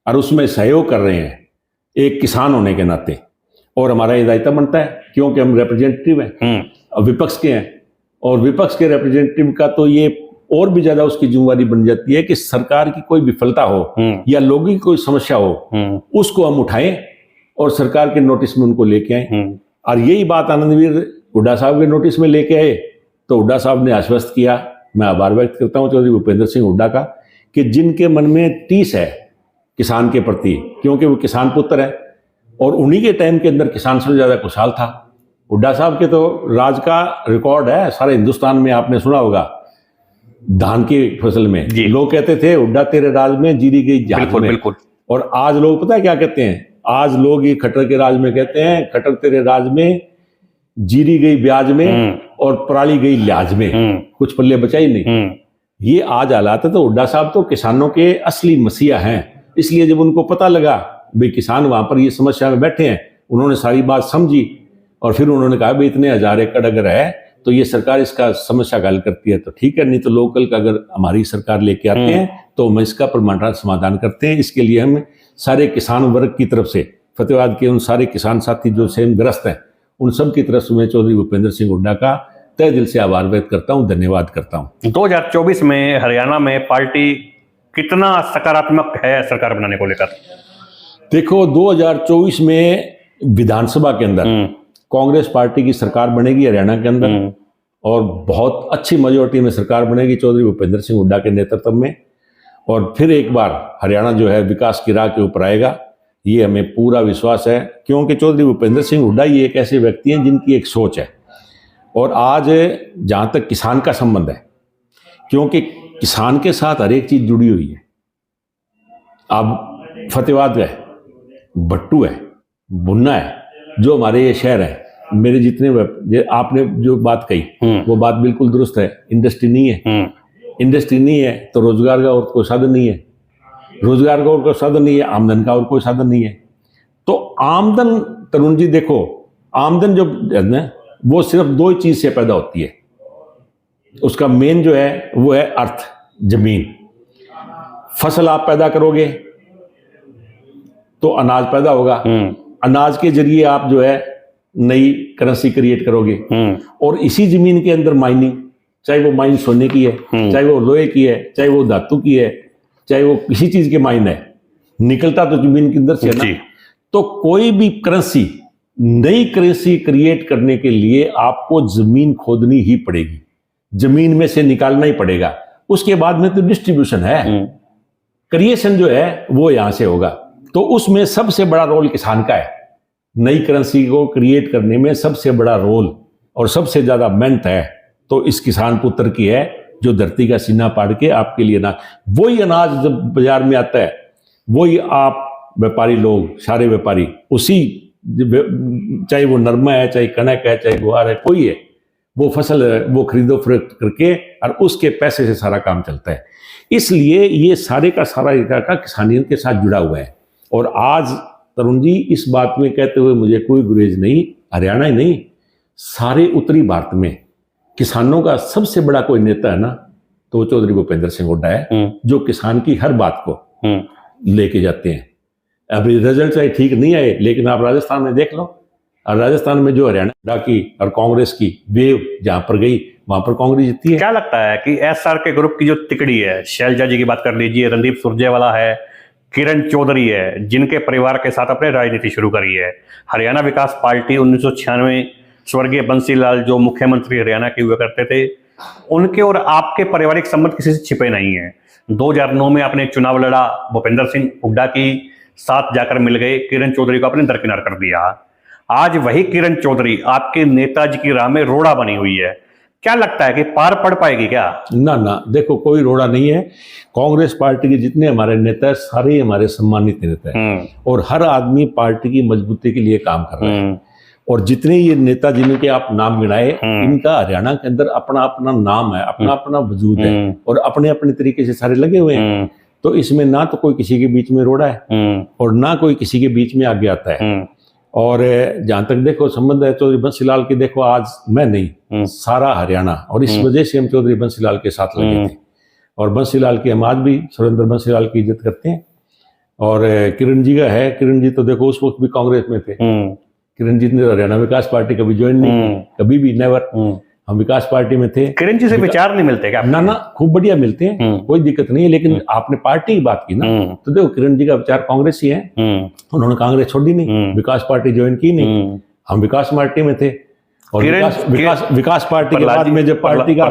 और उसमें सहयोग कर रहे हैं एक किसान होने के नाते, और हमारा ये दायित्व बनता है क्योंकि हम रिप्रेजेंटेटिव हैं और विपक्ष के हैं, और विपक्ष के रिप्रेजेंटेटिव का तो ये और भी ज्यादा उसकी जिम्मेवारी बन जाती है कि सरकार की कोई विफलता हो या लोगों की कोई समस्या हो, उसको हम उठाएं और सरकार के नोटिस में उनको लेके आए। और यही बात आनंदवीर हुड्डा साहब के नोटिस में लेके आए तो हुड्डा साहब ने आश्वस्त किया। मैं आभार व्यक्त करता हूं चौधरी भूपेंद्र सिंह हुड्डा का कि जिनके मन में टीस है किसान के प्रति, क्योंकि वो किसान पुत्र है और उन्हीं के टाइम के अंदर किसान सबसे ज्यादा खुशहाल था। हुड्डा साहब के तो राज का रिकॉर्ड है सारे हिंदुस्तान में, आपने सुना होगा धान की फसल में लोग कहते थे हुड्डा तेरे राज में जीरी गई जहाज में। बिल्कुल। और आज लोग पता है क्या कहते हैं? आज लोग ये खट्टर के राज में कहते हैं, खट्टर तेरे राज में जीरी गई ब्याज में और पराली गई लिहाज में, कुछ पल्ले बचा ही नहीं। ये आज हालात है। तो हुड्डा साहब तो किसानों के असली मसीहा हैं। इसलिए जब उनको पता लगा भाई किसान वहां पर ये समस्या में बैठे हैं, उन्होंने सारी बात समझी और फिर उन्होंने कहा भाई इतने 1000 एकड़ अगर है तो ये सरकार इसका समस्या का हल करती है तो ठीक है, नहीं तो लोकल का अगर हमारी सरकार लेके आते हैं तो हम इसका परमानेंट समाधान करते हैं। इसके लिए हम सारे किसान वर्ग की तरफ से, फतेहाबाद के उन सारे किसान साथी जो स्वयं ग्रस्त हैं, उन सब की तरफ से मैं चौधरी भूपेंद्र सिंह हुड्डा का तहे दिल से आभार व्यक्त करता हूं, धन्यवाद करता हूं। 2024 में हरियाणा में पार्टी कितना सकारात्मक है सरकार बनाने को लेकर? देखो 2024 में विधानसभा के अंदर कांग्रेस पार्टी की सरकार बनेगी हरियाणा के अंदर और बहुत अच्छी मेजोरिटी में सरकार बनेगी चौधरी भूपेंद्र सिंह हुड्डा के नेतृत्व में। और फिर एक बार हरियाणा जो है विकास की राह के ऊपर आएगा, ये हमें पूरा विश्वास है। क्योंकि चौधरी भूपेंद्र सिंह हुड्डा ये एक ऐसे व्यक्ति हैं जिनकी एक सोच है। और आज जहाँ तक किसान का संबंध है, क्योंकि किसान के साथ हर एक चीज जुड़ी हुई है। अब फतेहाबाद है, भट्टू है, बुन्ना है, जो हमारे ये शहर है, मेरे जितने आपने जो बात कही वो बात बिल्कुल दुरुस्त है। इंडस्ट्री नहीं है, इंडस्ट्री नहीं है तो रोजगार का और कोई साधन नहीं है, रोजगार का और कोई साधन नहीं है, आमदन का और कोई साधन नहीं है। तो आमदन तरुण जी देखो, आमदन जो है ना वो सिर्फ दो ही चीज से पैदा होती है। उसका मेन जो है वो है अर्थ, जमीन। फसल आप पैदा करोगे तो अनाज पैदा होगा, अनाज के जरिए आप जो है नई करेंसी क्रिएट करोगे और इसी जमीन के अंदर माइनिंग, चाहे वो माइन सोने की है, चाहे वो लोहे की है, चाहे वो धातु की है, चाहे वो किसी चीज के माइन है, निकलता तो जमीन के अंदर से है ना। तो कोई भी करेंसी, नई करेंसी क्रिएट करने के लिए आपको जमीन खोदनी ही पड़ेगी, जमीन में से निकालना ही पड़ेगा। उसके बाद में तो डिस्ट्रीब्यूशन है, क्रिएशन जो है वो यहां से होगा। तो उसमें सबसे बड़ा रोल किसान का है। नई करेंसी को क्रिएट करने में सबसे बड़ा रोल और सबसे ज्यादा मेहनत है तो इस किसान पुत्र की है, जो धरती का सीना पाड़ के आपके लिए ना, वही अनाज जब बाजार में आता है, वही आप व्यापारी लोग, सारे व्यापारी उसी, चाहे वो नरमा है, चाहे कनक है, चाहे गुआर है, कोई है, वो फसल है, वो खरीदो फरोख्त करके और उसके पैसे से सारा काम चलता है। इसलिए ये सारे का सारा इलाका किसानियत के साथ जुड़ा हुआ है। और आज तरुण जी इस बात में कहते हुए मुझे कोई गुरेज नहीं, हरियाणा ही नहीं, सारे उत्तरी भारत में किसानों का सबसे बड़ा कोई नेता है ना तो वो चौधरी भूपेंद्र सिंह हुड्डा है, जो किसान की हर बात को लेके जाते हैं। अभी रिजल्ट चाहे ठीक नहीं आए, लेकिन आप राजस्थान में देख लो, और राजस्थान में जो हरियाणा की और कांग्रेस की वेव जहां पर गई वहां पर कांग्रेस जीती है। क्या लगता है कि एसआर के ग्रुप की जो तिकड़ी है, शैलजा जी की बात कर लीजिए, रणदीप सुरजेवाला है, किरण चौधरी है, जिनके परिवार के साथ अपने राजनीति शुरू करी है, हरियाणा विकास पार्टी 1996 स्वर्गीय बंसीलाल जो मुख्यमंत्री हरियाणा के हुआ करते थे, उनके और आपके पारिवारिक संबंध किसी से छिपे नहीं है। 2009 में आपने चुनाव लड़ा, भूपेंद्र सिंह हुड्डा की साथ जाकर मिल गए, किरण चौधरी को आपने दरकिनार कर दिया। आज वही किरण चौधरी आपके नेताजी की राह में रोड़ा बनी हुई है। क्या लगता है कि पार पड़ पाएगी क्या? ना ना, देखो कोई रोड़ा नहीं है। कांग्रेस पार्टी के जितने हमारे नेता है सारे हमारे सम्मानित नेता हैं और हर आदमी पार्टी की मजबूती के लिए काम कर रहे हैं। और जितने ये नेता जिनके आप नाम गिनाए, इनका हरियाणा के अंदर अपना अपना नाम है, अपना अपना वजूद है और अपने अपने तरीके से सारे लगे हुए हैं। तो इसमें ना तो कोई किसी के बीच में रोड़ा है और ना कोई किसी के बीच में आगे आता है। और जहां तक देखो संबंध है चौधरी बंसीलाल की, देखो आज मैं नहीं, सारा हरियाणा, और इस वजह से हम चौधरी बंसीलाल के साथ लगे थे। और बंसीलाल की हम आज भी सुरेंद्र बंसीलाल की इज्जत करते हैं। और किरण जी का है, किरण जी तो देखो उस वक्त भी कांग्रेस में थे। किरण जी ने हरियाणा विकास पार्टी कभी ज्वाइन नहीं, कभी भी नेवर। हम विकास पार्टी में थे। किरण जी से विचार नहीं मिलते क्या? ना ना, खूब बढ़िया मिलते हैं, कोई दिक्कत नहीं है। लेकिन आपने पार्टी की बात की ना, तो देखो किरण जी का विचार कांग्रेस ही है, उन्होंने कांग्रेस छोड़ी नहीं, विकास पार्टी ज्वाइन की नहीं, हम विकास पार्टी में थे। और विकास पार्टी के बाद में जब पार्टी का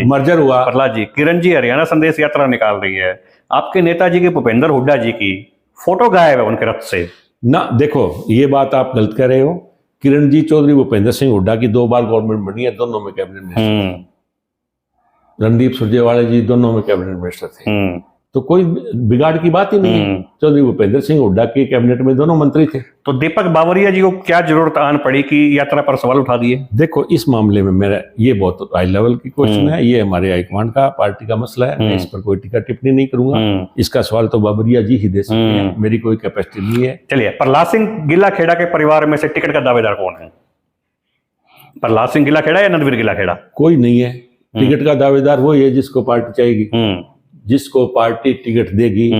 मर्जर हुआ, प्रहलाद जी, किरण जी हरियाणा संदेश यात्रा निकाल रही है, आपके नेताजी के भूपेंद्र हुड्डा जी की फोटो गायब है उनके रथ से। ना देखो, ये बात आप गलत कह रहे हो। किरण जी चौधरी भूपेंद्र सिंह हुड्डा की 2 बार गवर्नमेंट बनी है, दोनों में कैबिनेट मिनिस्टर। रणदीप सुरजेवाला जी दोनों में कैबिनेट मिनिस्टर थे। तो कोई बिगाड़ की बात ही नहीं है। चौधरी भूपेंद्र सिंह हुड्डा के कैबिनेट में दोनों मंत्री थे। तो दीपक बावरिया जी को क्या जरूरत आन पड़ी कि यात्रा पर सवाल उठा दिए? देखो, इस मामले में मेरा ये बहुत हाई लेवल की क्वेश्चन है, ये हमारे हाईकमांड का पार्टी का मसला है, मैं इस पर कोई टीका टिप्पणी नहीं करूंगा। इसका सवाल तो बावरिया जी ही दे सकते हैं, मेरी कोई कैपेसिटी नहीं है। चलिए, प्रहलाद सिंह गिल्लाखेड़ा के परिवार में से टिकट का दावेदार कौन है? प्रहलाद सिंह गिल्लाखेड़ा या नंदवीर गिल्लाखेड़ा? कोई नहीं है। टिकट का दावेदार वो है जिसको पार्टी चाहेगी, जिसको पार्टी टिकट देगी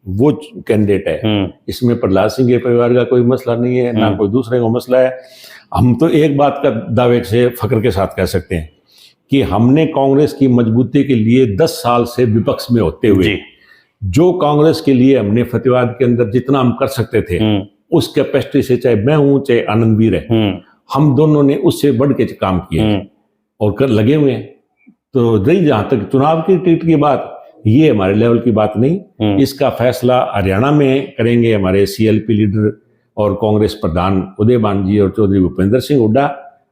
वो कैंडिडेट है। इसमें प्रहलाद सिंह के परिवार का कोई मसला नहीं है, ना कोई दूसरे का मसला है। हम तो एक बात का दावे से फख्र के साथ कह सकते हैं कि हमने कांग्रेस की मजबूती के लिए 10 साल से विपक्ष में होते हुए जो कांग्रेस के लिए हमने फतेहाबाद के अंदर जितना हम कर सकते थे उस कैपेसिटी से, चाहे मैं हूं चाहे आनंदवीर है, हम दोनों ने उससे बढ़ के काम किए और कर लगे हुए हैं। तो रही जहां तक चुनाव की टिकट की बात, ये हमारे लेवल की बात नहीं, इसका फैसला हरियाणा में करेंगे हमारे सीएलपी लीडर और कांग्रेस प्रधान उदयभान जी और चौधरी भूपेंद्र सिंह हुड्डा,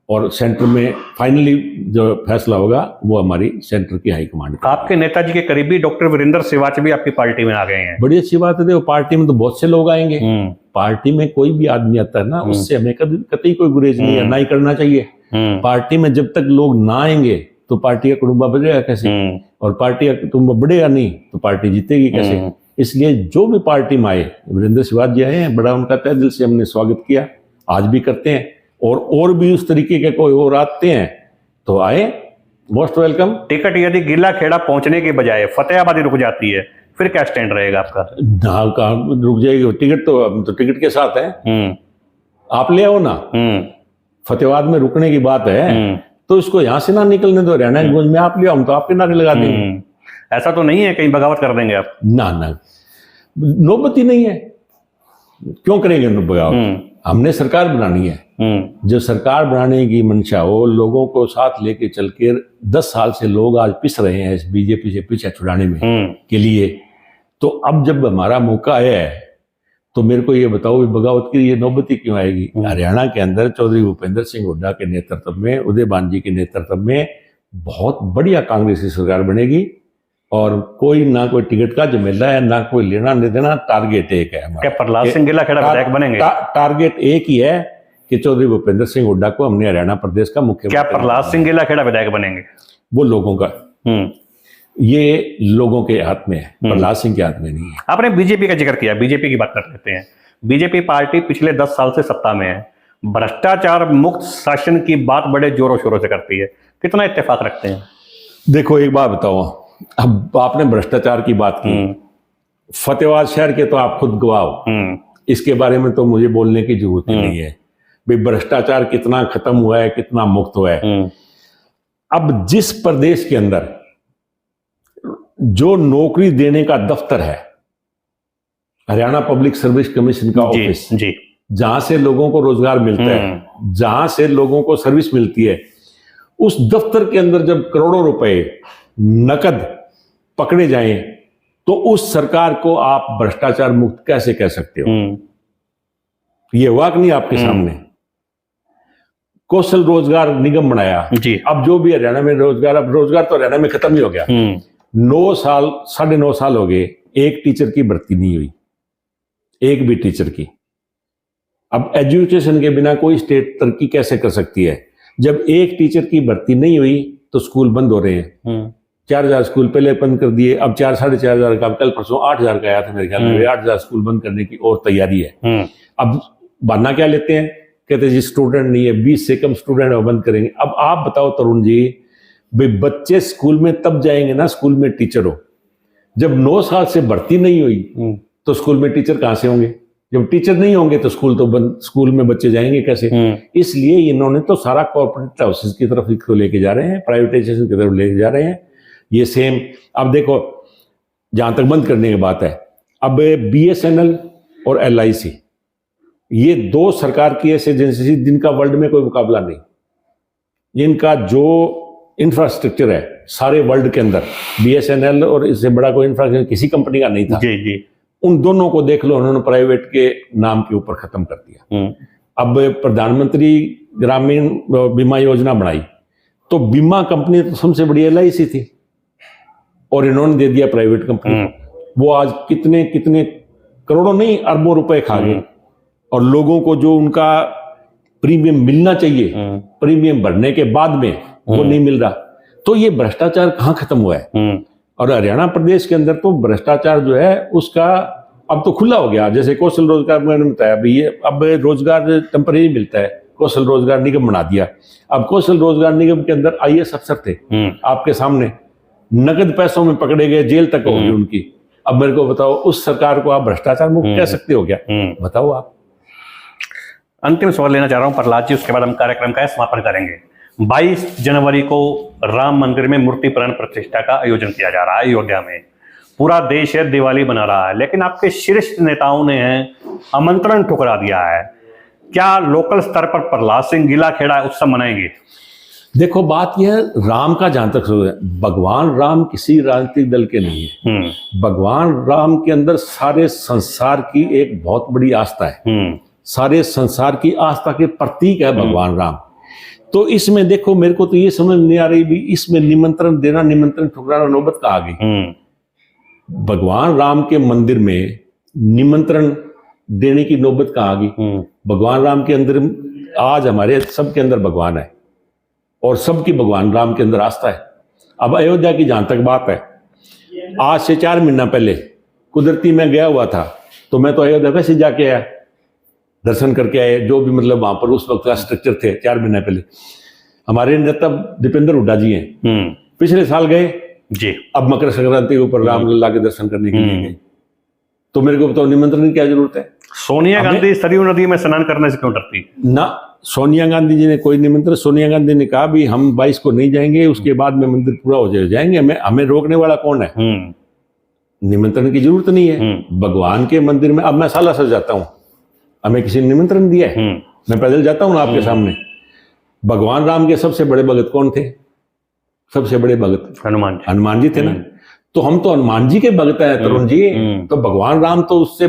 और सेंटर में फाइनली जो फैसला होगा वो हमारी सेंटर की हाईकमांड। आपके नेताजी के करीबी डॉक्टर वीरेंद्र सिवाच भी आपकी पार्टी में आ गए हैं। बड़ी अच्छी बात है। देखो, पार्टी में तो बहुत से लोग आएंगे, पार्टी में कोई भी आदमी आता है ना, उससे हमें कतई कोई गुरेज नहीं है, ना ही करना चाहिए। पार्टी में जब तक लोग ना आएंगे तो पार्टी का कुटुंबा बढ़ेगा कैसे, और पार्टी का कुटुंबा बढ़ेगा नहीं तो पार्टी जीतेगी कैसे। इसलिए जो भी पार्टी में आए, वीरेंद्र सिवाच जी आए हैं, बड़ा उनका तहे दिल से हमने स्वागत किया, आज भी करते हैं, और भी उस तरीके के कोई और आते हैं तो आए, मोस्ट वेलकम। टिकट यदि गिल्लाखेड़ा पहुंचने के बजाय फतेहाबाद रुक जाती है फिर क्या स्टैंड रहेगा आपका? कहाँ रुक जाएगी? टिकट तो टिकट के साथ है, आप ले आओ ना। फतेहाबाद में रुकने की बात है तो इसको यहां से ना निकलने दो, हरियाणा की गूंज में आप ले आओ, हम तो आपके नारे लगा देंगे। ऐसा तो नहीं है कहीं बगावत कर देंगे आप? ना, नौबत ही नहीं है, क्यों करेंगे बगावत? हमने सरकार बनानी है। जो सरकार बनाने की मंशा हो, लोगों को साथ लेके चल के 10 साल से लोग आज पिस रहे हैं इस बीजेपी से पीछे छुड़ाने में के लिए, तो अब जब हमारा मौका आया है तो मेरे को ये बताओ भी बगावत की ये नौबती क्यों आएगी? हरियाणा के अंदर चौधरी भूपेंद्र सिंह हुड्डा के नेतृत्व में, उदयभान जी के नेतृत्व में बहुत बढ़िया कांग्रेस की सरकार बनेगी, और कोई ना कोई टिकट का झमेला है, ना कोई लेना नहीं देना, टारगेट एक है हमारा। क्या प्रहलाद सिंह गिल्लाखेड़ा विधायक बनेंगे? टारगेट एक ही है कि चौधरी भूपेंद्र सिंह हुड्डा को हमने हरियाणा प्रदेश का मुख्यमंत्री। क्या प्रहलाद सिंह गिल्लाखेड़ा विधायक बनेंगे? वो लोगों का, ये लोगों के हाथ में है, प्रहलाद सिंह के हाथ में नहीं है। आपने बीजेपी का जिक्र किया, बीजेपी की बात कर लेते हैं। बीजेपी पार्टी पिछले 10 साल से सत्ता में है, भ्रष्टाचार मुक्त शासन की बात बड़े जोरों शोरों से करती है, कितना इत्तेफाक रखते हैं? देखो, एक बात बताओ, अब आपने भ्रष्टाचार की बात की, फतेहाबाद शहर के तो आप खुद गवाह हो, इसके बारे में तो मुझे बोलने की जरूरत ही नहीं है भाई भ्रष्टाचार कितना खत्म हुआ है, कितना मुक्त हुआ है। अब जिस प्रदेश के अंदर जो नौकरी देने का दफ्तर है, हरियाणा पब्लिक सर्विस कमीशन का ऑफिस, जहां से लोगों को रोजगार मिलता है, जहां से लोगों को सर्विस मिलती है, उस दफ्तर के अंदर जब करोड़ों रुपए नकद पकड़े जाएं तो उस सरकार को आप भ्रष्टाचार मुक्त कैसे कह सकते हो? ये हुआ कि नहीं आपके सामने? कौशल रोजगार निगम बनाया जी। अब जो भी हरियाणा में रोजगार, अब रोजगार तो हरियाणा में खत्म ही हो गया। 9 साल 9.5 साल हो गए, एक टीचर की भर्ती नहीं हुई, एक भी टीचर की। अब एजुकेशन के बिना कोई स्टेट तरक्की कैसे कर सकती है? जब एक टीचर की भर्ती नहीं हुई तो स्कूल बंद हो रहे हैं। 4000 स्कूल पहले बंद कर दिए, अब 4-4.5 का, कल परसों 8000 का आया था मेरे ख्याल में, 8000 स्कूल बंद करने की और तैयारी है। अब बहाना क्या लेते हैं? कहते हैं जी स्टूडेंट नहीं है, 20 से कम स्टूडेंट है, बंद करेंगे। अब आप बताओ तरुण जी, भाई बच्चे स्कूल में तब जाएंगे ना, स्कूल में टीचर हो, जब 9 साल से भर्ती नहीं हुई तो स्कूल में टीचर कहां से होंगे? जब टीचर नहीं होंगे तो स्कूल तो बंद, स्कूल में बच्चे जाएंगे कैसे? इसलिए इन्होंने तो सारा कॉर्पोरेट हाउसेस की तरफ इसको लेके जा रहे हैं, प्राइवेटाइजेशन की तरफ लेके जा रहे हैं। ये सेम, अब देखो जहां तक बंद करने की बात है, अब BSNL और LIC, ये 2 सरकार की ऐसी एजेंसी जिनका वर्ल्ड में कोई मुकाबला नहीं, इनका जो इंफ्रास्ट्रक्चर है सारे वर्ल्ड के अंदर, BSNL और इससे बड़ा कोई इंफ्रास्ट्रक्चर किसी कंपनी का नहीं था। जी। उन दोनों को देख लो, उन्होंने प्राइवेट के नाम के ऊपर खत्म कर दिया। अब प्रधानमंत्री ग्रामीण बीमा योजना बनाई तो बीमा कंपनी तो सबसे बड़ी LIC थी और इन्होंने दे दिया प्राइवेट कंपनी। वो आज कितने कितने करोड़ों नहीं अरबों रुपए खा गए, और लोगों को जो उनका प्रीमियम मिलना चाहिए, प्रीमियम भरने के बाद में वो नहीं मिल रहा। तो ये भ्रष्टाचार कहाँ खत्म हुआ है? और हरियाणा प्रदेश के अंदर तो भ्रष्टाचार जो है उसका अब तो खुला हो गया। जैसे कौशल रोजगार मैंने बताया, अभी ये अब रोजगार टेम्परेरी मिलता है, कौशल रोजगार निगम बना दिया। अब कौशल रोजगार निगम के अंदर आईएएस अफसर थे आपके सामने, नगद पैसों में पकड़े गए, जेल तक हो गई उनकी। अब मेरे को बताओ, उस सरकार को आप भ्रष्टाचार मुक्त कह सकते हो क्या? बताओ आप। अंतिम सवाल लेना चाह रहा हूं प्रहलाद जी, उसके बाद हम कार्यक्रम का समापन करेंगे। 22 जनवरी को राम मंदिर में मूर्ति प्राण प्रतिष्ठा का आयोजन किया जा रहा है अयोध्या में। पूरा देश है दिवाली मना रहा है, लेकिन आपके शीर्ष नेताओं ने आमंत्रण ठुकरा दिया है। क्या लोकल स्तर पर प्रहलाद सिंह गिलाखेड़ा उत्सव मनाएंगे? देखो, बात यह है, राम का जहां तक है, भगवान राम किसी राजनीतिक दल के नहीं है। भगवान राम के अंदर सारे संसार की एक बहुत बड़ी आस्था है, सारे संसार की आस्था के प्रतीक है भगवान राम। तो इसमें देखो, मेरे को तो ये समझ नहीं आ रही भी इसमें निमंत्रण देना, निमंत्रण ठुकराना नौबत का आ गई। भगवान राम के मंदिर में निमंत्रण देने की नौबत का आ गई। भगवान राम के अंदर, आज हमारे सबके अंदर भगवान है और सबकी भगवान राम के अंदर आस्था है। अब अयोध्या की जहां तक बात है, आज से 4 महीना पहले कुदरती मैं गया हुआ था, तो मैं तो अयोध्या वैसे जाके आया, दर्शन करके आए, जो भी मतलब वहां पर उस वक्त का स्ट्रक्चर थे। 4 महीने पहले हमारे नेता दीपेंद्र हुड्डा जी हैं, पिछले साल गए जी, अब मकर संक्रांति के ऊपर रामलला के दर्शन करने के लिए गए। तो मेरे को बताओ, निमंत्रण की क्या जरूरत है? सोनिया गांधी सरयू नदी में स्नान करने से क्यों डरती ना? सोनिया गांधी जी ने कोई निमंत्रण, सोनिया गांधी ने कहा भी हम 22 को नहीं जाएंगे, उसके बाद में मंदिर पूरा हो जाएंगे, हमें रोकने वाला कौन है? निमंत्रण की जरूरत नहीं है भगवान के मंदिर में। अब मैं साला सर जाता हूँ, हमें किसी ने निमंत्रण दिया है? मैं पैदल जाता हूँ ना आपके सामने। भगवान राम के सबसे बड़े भगत कौन थे? सबसे बड़े भगत हनुमान जी थे ना। तो हम तो हनुमान जी के भगत हैं तरुण जी। तो भगवान राम तो उससे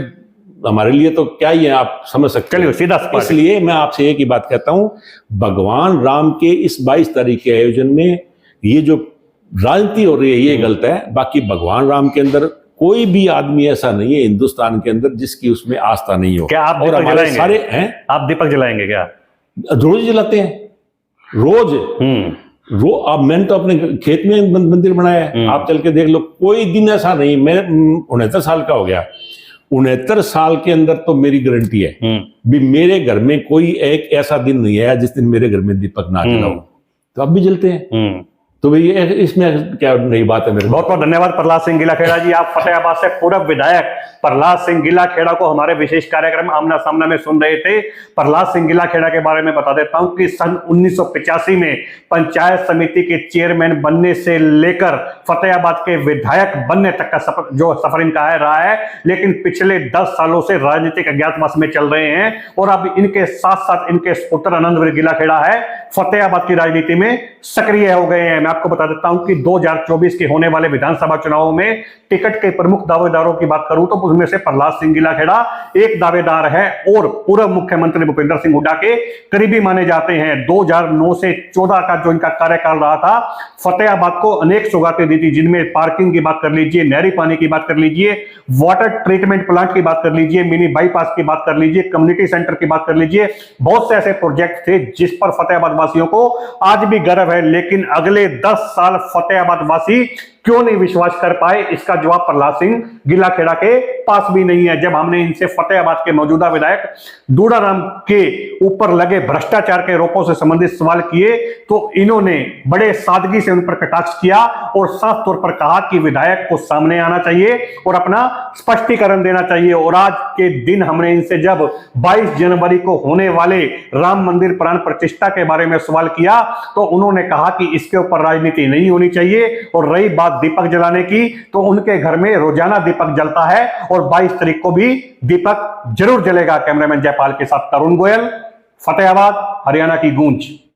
हमारे लिए तो क्या ही है, आप समझ सकते हैं। सीधा इसलिए मैं आपसे एक ही बात कहता हूं, भगवान राम के इस 22 तारीख के आयोजन में ये जो राजनीति हो रही है ये गलत है। बाकी भगवान राम के अंदर कोई भी आदमी ऐसा नहीं है हिंदुस्तान के अंदर जिसकी उसमें आस्था नहीं हो। क्या आप और हमारे सारे हैं? आप दीपक जलाएंगे क्या? रोज जलाते हैं, रोज। अब मैंने तो अपने खेत में मंदिर बनाया है, आप चल के देख लो, कोई दिन ऐसा नहीं। मैं 69 साल का हो गया, 69 साल के अंदर तो मेरी गारंटी है भी मेरे घर में कोई एक ऐसा दिन नहीं है जिस दिन मेरे घर में दीपक ना जलाऊं। तो अब भी जलते हैं। तो भाई इसमें क्या नई बात है? मेरे बहुत बहुत धन्यवाद प्रहलाद सिंह गिलाखेड़ा जी। आप फतेहाबाद से पूर्व विधायक प्रहलाद सिंह गिलाखेड़ा को हमारे विशेष कार्यक्रम आमना सामना में सुन रहे थे। प्रहलाद सिंह गिलाखेड़ा के बारे में बता देता हूं कि सन 1985 में पंचायत समिति के चेयरमैन बनने से लेकर फतेहाबाद के विधायक बनने तक का सफर इनका रहा है। लेकिन पिछले 10 सालों से राजनीतिक अज्ञातवास में चल रहे हैं और अब इनके साथ साथ इनके पुत्र आनंदवीर गिलाखेड़ा है फतेहाबाद की राजनीति में सक्रिय हो गए हैं। मैं आपको बता देता हूं कि 2024 के होने वाले विधानसभा चुनावों में टिकट के प्रमुख दावेदारों की बात करूं तो उसमें से प्रहलाद सिंह गिलाखेड़ा एक दावेदार है और पूर्व मुख्यमंत्री भूपेंद्र सिंह हुड्डा के करीबी माने जाते हैं। 2009 से 14 का जो इनका कार्यकाल रहा था, फतेहाबाद को अनेक सौगातें दी थी, जिनमें पार्किंग की बात कर लीजिए, नहरी पानी की बात कर लीजिए, वाटर ट्रीटमेंट प्लांट की बात कर लीजिए, मिनी बाईपास की बात कर लीजिए, कम्युनिटी सेंटर की बात कर लीजिए। बहुत से ऐसे प्रोजेक्ट थे जिस पर फतेहाबाद वासियों को आज भी गर्व है। लेकिन अगले 10 साल फतेहाबाद वासी क्यों नहीं विश्वास कर पाए, इसका जवाब प्रहलाद सिंह गिलाखेड़ा के पास भी नहीं है। जब हमने इनसे फतेहाबाद के मौजूदा विधायक दूड़ाराम के ऊपर लगे भ्रष्टाचार के आरोपों से संबंधित सवाल किए तो इन्होंने बड़े सादगी से उन पर कटाक्ष किया और साफ तौर पर कहा कि विधायक को सामने आना चाहिए और अपना स्पष्टीकरण देना चाहिए। और आज के दिन हमने इनसे जब 22 जनवरी को होने वाले राम मंदिर प्राण प्रतिष्ठा के बारे में सवाल किया तो उन्होंने कहा कि इसके ऊपर राजनीति नहीं होनी चाहिए। और रही बात दीपक जलाने की, तो उनके घर में रोजाना दीपक जलता है और 22 तारीख को भी दीपक जरूर जलेगा। कैमरामैन जयपाल के साथ तरुण गोयल, फतेहाबाद, हरियाणा की गूंज।